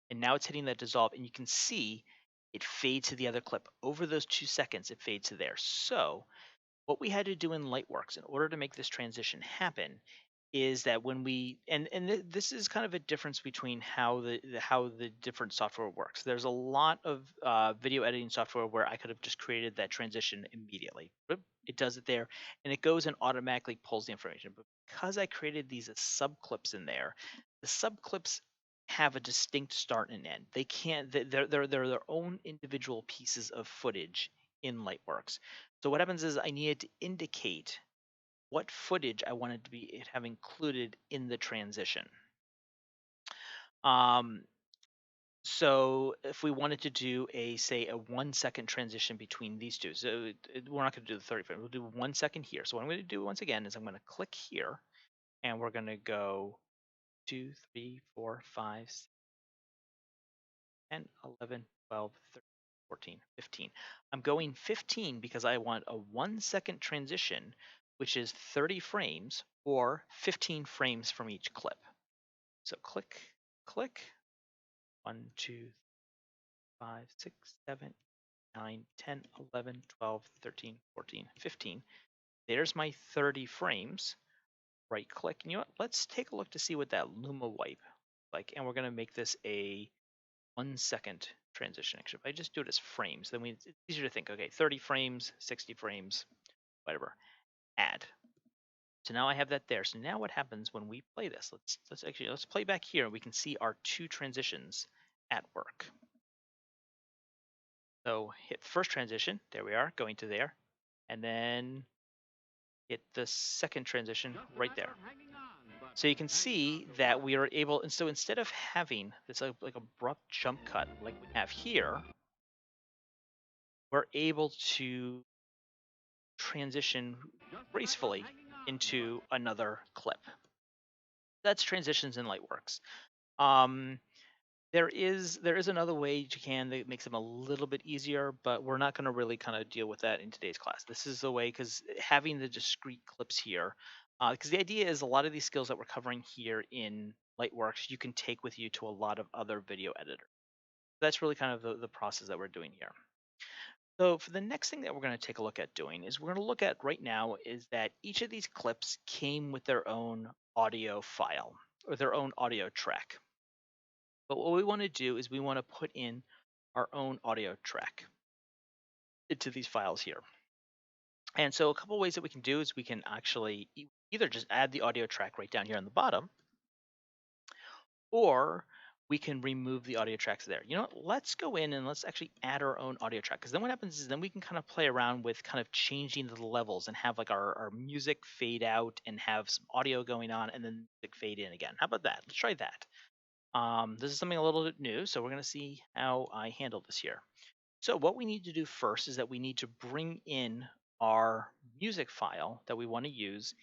and now it's hitting that dissolve, and you can see it fades to the other clip. Over those 2 seconds, it fades to there. So what we had to do in Lightworks in order to make this transition happen is that when we this is kind of a difference between how the different software works. There's a lot of video editing software where I could have just created that transition immediately. It does it there, and it goes and automatically pulls the information. But because I created these as subclips in there, the subclips have a distinct start and end. They can't. They're their own individual pieces of footage in Lightworks. So what happens is I needed to indicate what footage I wanted to have included in the transition. So if we wanted to do say a 1 second transition between these two, so we're not going to do the 30 frame, we'll do 1 second here. So what I'm going to do once again is I'm going to click here, and we're going to go 2, 3, 4, 5, 6, 10, 11, 12, 13, 14, 15. I'm going 15 because I want a 1 second transition, which is 30 frames or 15 frames from each clip. So click, click, 1, 2, 5, 6, 7, 9, 10, 11, 12, 13, 14, 15. There's my 30 frames. Right click. And you know what? Let's take a look to see what that Luma wipe like. And we're going to make this a 1 second transition. Actually, if I just do it as frames, then it's easier to think, okay, 30 frames, 60 frames, whatever. add. So now I have that there. So now what happens when we play this? Let's play back here. We can see our two transitions at work. So hit first transition. There we are, going to there, and then hit the second transition right there. So you can see that we are able, and so instead of having this like abrupt jump cut like we have here, we're able to transition gracefully into another clip. That's transitions in Lightworks. Um, there is another way you can that makes them a little bit easier, but we're not going to really kind of deal with that in today's class. This is the way because having the discrete clips here, because the idea is a lot of these skills that we're covering here in Lightworks, you can take with you to a lot of other video editors. That's really kind of the process that we're doing here. So for the next thing that we're going to take a look at doing is we're going to look at right now is that each of these clips came with their own audio file or their own audio track. But what we want to do is we want to put in our own audio track into these files here. And so a couple ways that we can do is we can actually either just add the audio track right down here on the bottom, or we can remove the audio tracks there. You know what? Let's go in and let's actually add our own audio track, because then what happens is then we can kind of play around with kind of changing the levels and have like our music fade out and have some audio going on and then music fade in again. How about that? Let's try that. This is something a little bit new, so we're going to see how I handle this here. So what we need to do first is that we need to bring in our music file that we want to use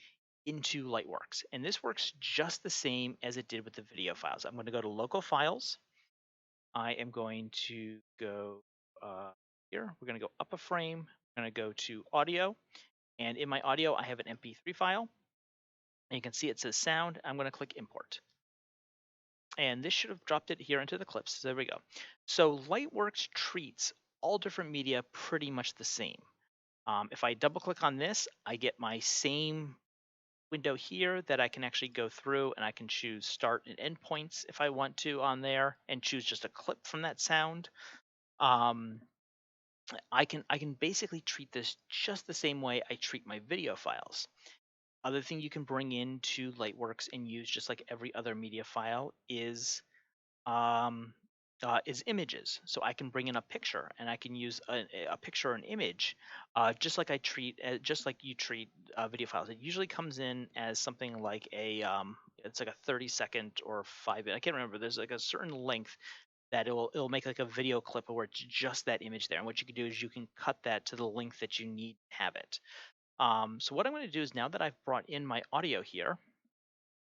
into Lightworks. And this works just the same as it did with the video files. I'm going to go to local files. I am going to go here. We're going to go up a frame. I'm going to go to audio. And in my audio, I have an MP3 file. And you can see it says sound. I'm going to click import. And this should have dropped it here into the clips. So there we go. So Lightworks treats all different media pretty much the same. If I double click on this, I get my same window here that I can actually go through and I can choose start and end points if I want to on there and choose just a clip from that sound. I can basically treat this just the same way I treat my video files. Other thing you can bring into Lightworks and use just like every other media file is images. So I can bring in a picture and I can use a picture or an image, just like just like you treat video files. It usually comes in as something like it's like a 30-second or 5 minute. I can't remember. There's like a certain length that it'll make like a video clip where it's just that image there. And what you can do is you can cut that to the length that you need to have it. So what I'm going to do is now that I've brought in my audio here,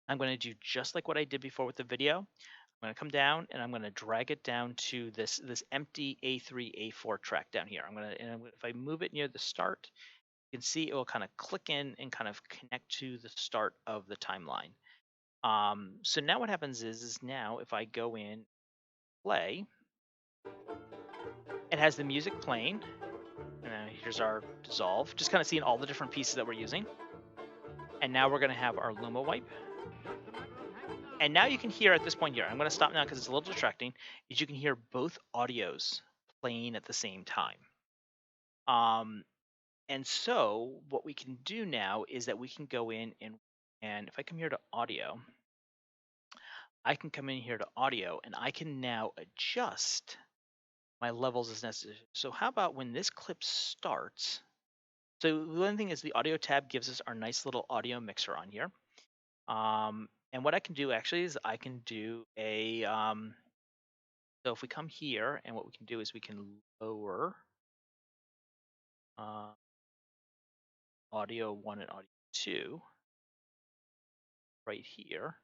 I'm going to do just like what I did before with the video. I'm going to come down and I'm going to drag it down to this empty A3, A4 track down here. If I move it near the start, you can see it will kind of click in and kind of connect to the start of the timeline. So now what happens is now if I go in, play, it has the music playing. And here's our dissolve, just kind of seeing all the different pieces that we're using. And now we're going to have our Luma wipe. And now you can hear at this point here, I'm going to stop now because it's a little distracting, is you can hear both audios playing at the same time. And so what we can do now is that we can go in and if I come here to audio, I can come in here to audio and I can now adjust my levels as necessary. So how about when this clip starts? So one thing is the audio tab gives us our nice little audio mixer on here. And what I can do actually is I can do so if we come here and what we can do is we can lower audio 1 and audio 2 right here.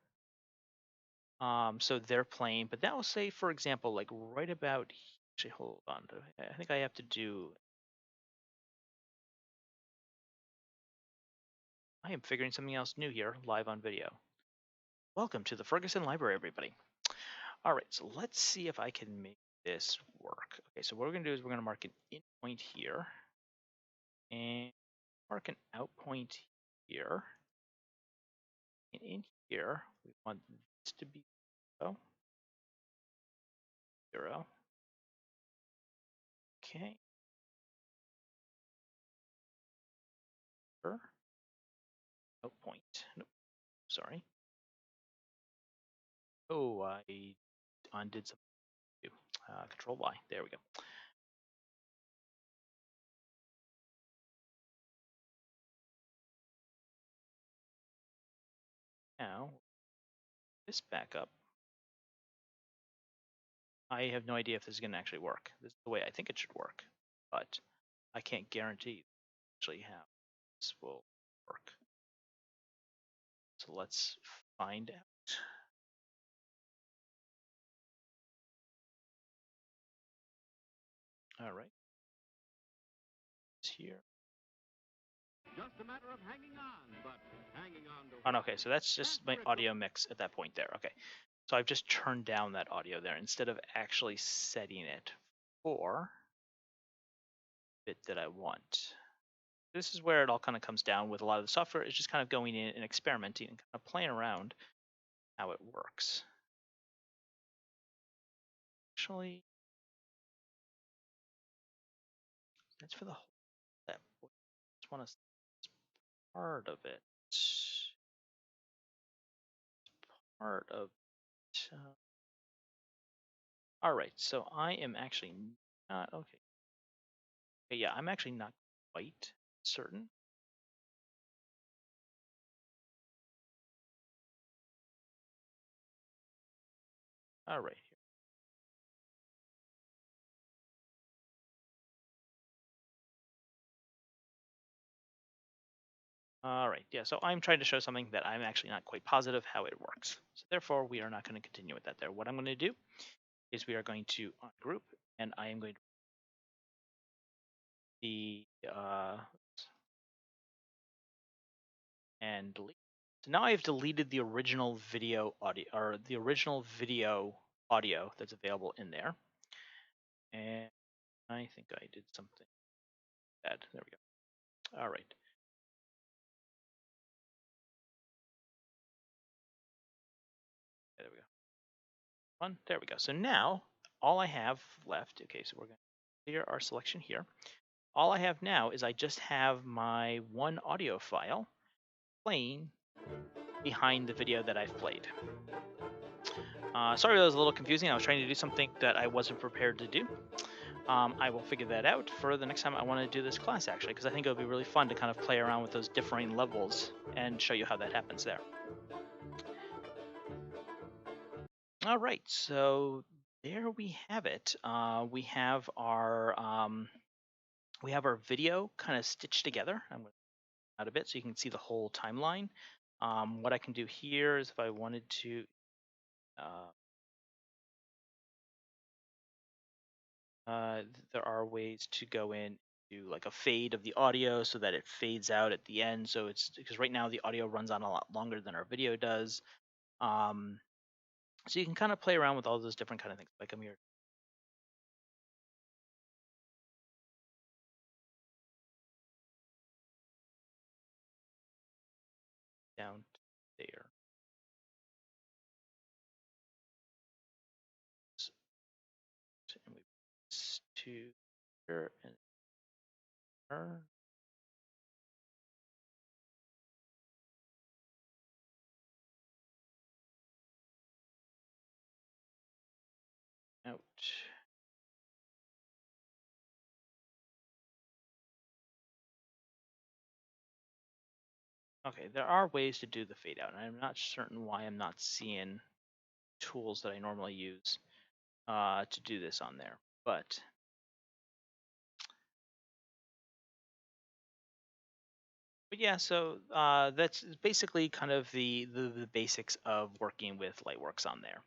So they're playing, but that will say, for example, like right about, actually hold on, I think I have to do, I am figuring something else new here, live on video. Welcome to the Ferguson Library, everybody. All right, so let's see if I can make this work. Okay, so what we're gonna do is we're gonna mark an in point here and mark an out point here. And in here, we want this to be 0, 0. Okay. Sure. sorry. Oh, I undid something too. Control Y. There we go. Now, this back up. I have no idea if this is going to actually work. This is the way I think it should work, but I can't guarantee actually how this will work. So let's find out. All right. It's here. Just a matter of hanging on, but hanging on to. Oh, okay, so that's just my audio mix at that point there. Okay, so I've just turned down that audio there instead of actually setting it for the bit that I want. This is where it all kind of comes down with a lot of the software. It's just kind of going in and experimenting and kind of playing around how it works. Actually, that's for the whole step. I just want to part of it. Part of it. All right, so I am actually not okay. Okay, yeah, I'm actually not quite certain. All right, here. All right, yeah, so I'm trying to show something that I'm actually not quite positive how it works. So therefore, we are not going to continue with that there. What I'm going to do is we are going to ungroup, and I am going to the and delete. So now I've deleted the original video audio or the original video audio that's available in there. And I think I did something bad. There we go. All right. There we go. One. There we go. So now all I have left, okay, so we're going to clear our selection here. All I have now is I just have my one audio file playing behind the video that I've played. Sorry that was a little confusing. I was trying to do something that I wasn't prepared to do. I will figure that out for the next time I want to do this class, actually, because I think it would be really fun to kind of play around with those differing levels and show you how that happens there. All right, so there we have it. We have our video kind of stitched together. I'm going to out a bit so you can see the whole timeline. What I can do here is if I wanted to there are ways to go in do like a fade of the audio so that it fades out at the end. So it's because right now the audio runs on a lot longer than our video does. So you can kind of play around with all those different kind of things. Like I'm here down there. And we to here and her. Out. Okay, there are ways to do the fade out, and I'm not certain why I'm not seeing tools that I normally use to do this on there. But yeah, so that's basically kind of the basics of working with Lightworks on there.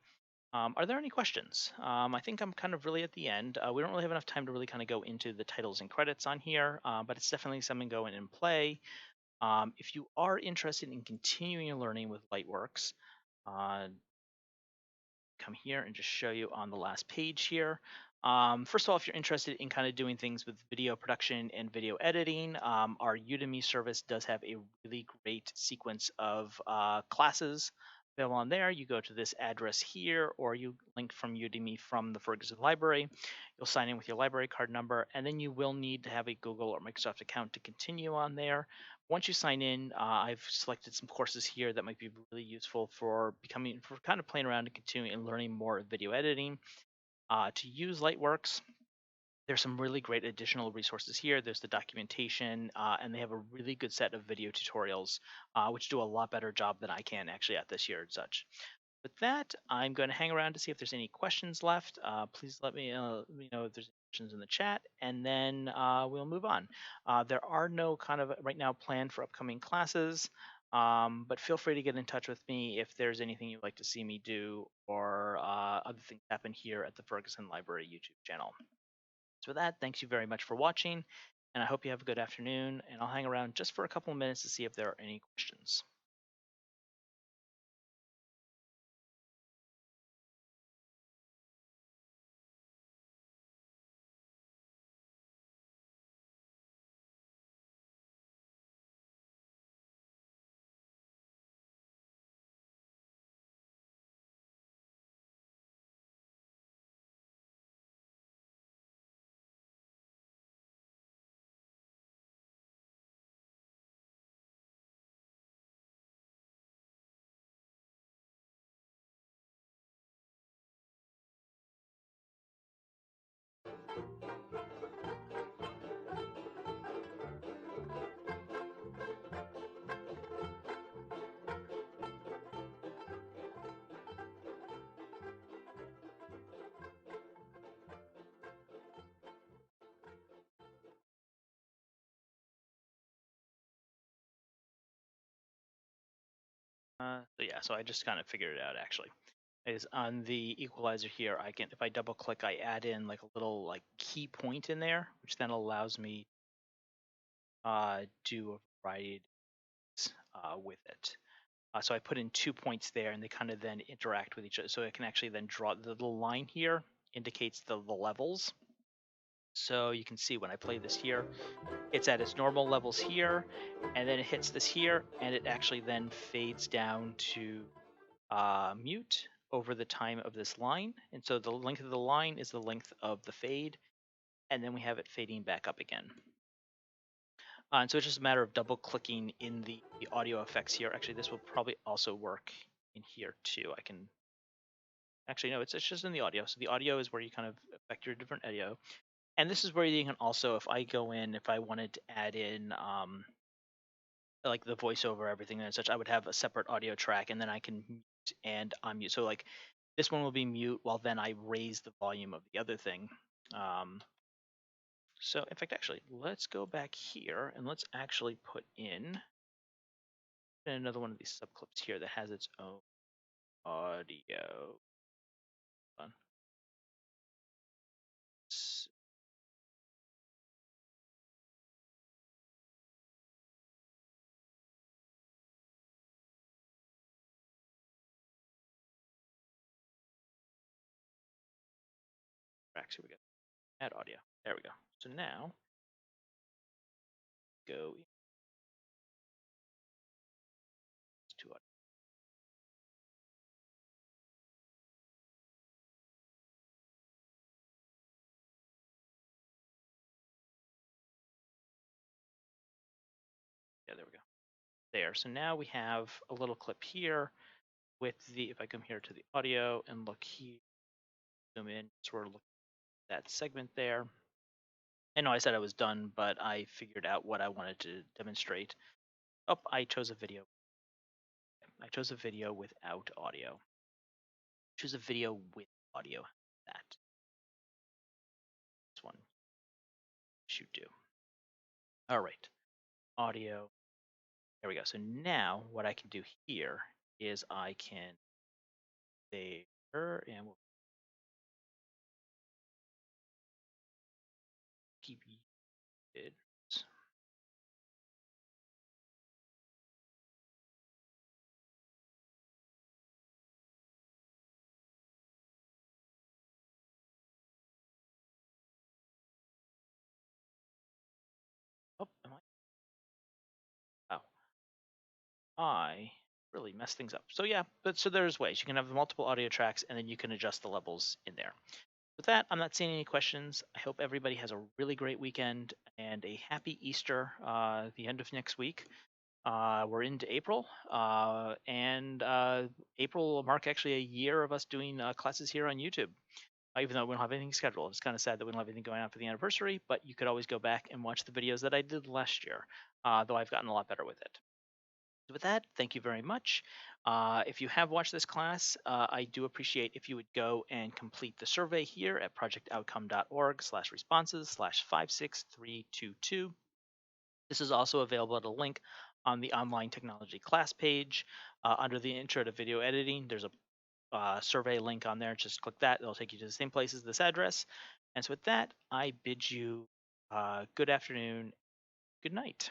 Are there any questions? I think I'm kind of really at the end. We don't really have enough time to really kind of go into the titles and credits on here, but it's definitely something go in and play. If you are interested in continuing your learning with Lightworks, come here and just show you on the last page here. First of all, if you're interested in kind of doing things with video production and video editing, our Udemy service does have a really great sequence of classes available on there. You go to this address here, or you link from Udemy from the Ferguson library. You'll sign in with your library card number, and then you will need to have a Google or Microsoft account to continue on there. Once you sign in, I've selected some courses here that might be really useful for kind of playing around and continuing and learning more video editing. To use Lightworks, there's some really great additional resources here. There's the documentation, and they have a really good set of video tutorials, which do a lot better job than I can actually at this year and such. With that, I'm going to hang around to see if there's any questions left. Please let me know if there's any questions in the chat, and then we'll move on. There are no kind of right now planned for upcoming classes, but feel free to get in touch with me if there's anything you'd like to see me do or other things happen here at the Ferguson Library YouTube channel. So with that, thanks you very much for watching, and I hope you have a good afternoon, and I'll hang around just for a couple of minutes to see if there are any questions. So I just kind of figured it out actually. Is on the equalizer here, I can, if I double click, I add in like a little like key point in there, which then allows me do a variety of things, with it. So I put in 2 points there, and they kind of then interact with each other. So I can actually then draw the little line here indicates the levels. So you can see when I play this here, it's at its normal levels here, and then it hits this here, and it actually then fades down to mute over the time of this line. And so the length of the line is the length of the fade, and then we have it fading back up again. And so it's just a matter of double clicking in the audio effects here. Actually, this will probably also work in here too. I can actually, no, it's just in the audio. So the audio is where you kind of affect your different audio. And this is where you can also, if I go in, if I wanted to add in like the voiceover, everything and such, I would have a separate audio track, and then I can mute and unmute. So like this one will be mute while then I raise the volume of the other thing. So in fact, actually, let's go back here and let's actually put in another one of these subclips here that has its own audio. Hold on. Tracks, here we go. Add audio. There we go. So now go to audio. Yeah, there we go. There. So now we have a little clip here with the, if I come here to the audio and look here, zoom in, so we're looking at that segment there. I know I said I was done, but I figured out what I wanted to demonstrate. Oh, I chose a video. I chose a video without audio. Choose a video with audio. That. This one should do. All right. Audio. There we go. So now what I can do here is I can there and we'll keep it. Oh, am I? Oh, I really messed things up. So yeah, but so there's ways you can have multiple audio tracks and then you can adjust the levels in there. With that, I'm not seeing any questions. I hope everybody has a really great weekend and a happy Easter the end of next week. We're into April, and April will mark actually a year of us doing classes here on YouTube. Even though we don't have anything scheduled, it's kind of sad that we don't have anything going on for the anniversary. But you could always go back and watch the videos that I did last year, though I've gotten a lot better with it. So with that, thank you very much. If you have watched this class, I do appreciate if you would go and complete the survey here at projectoutcome.org/responses/56322. This is also available at a link on the online technology class page. Under the intro to video editing, there's a survey link on there. Just click that. It'll take you to the same place as this address. And so with that, I bid you good afternoon, good night.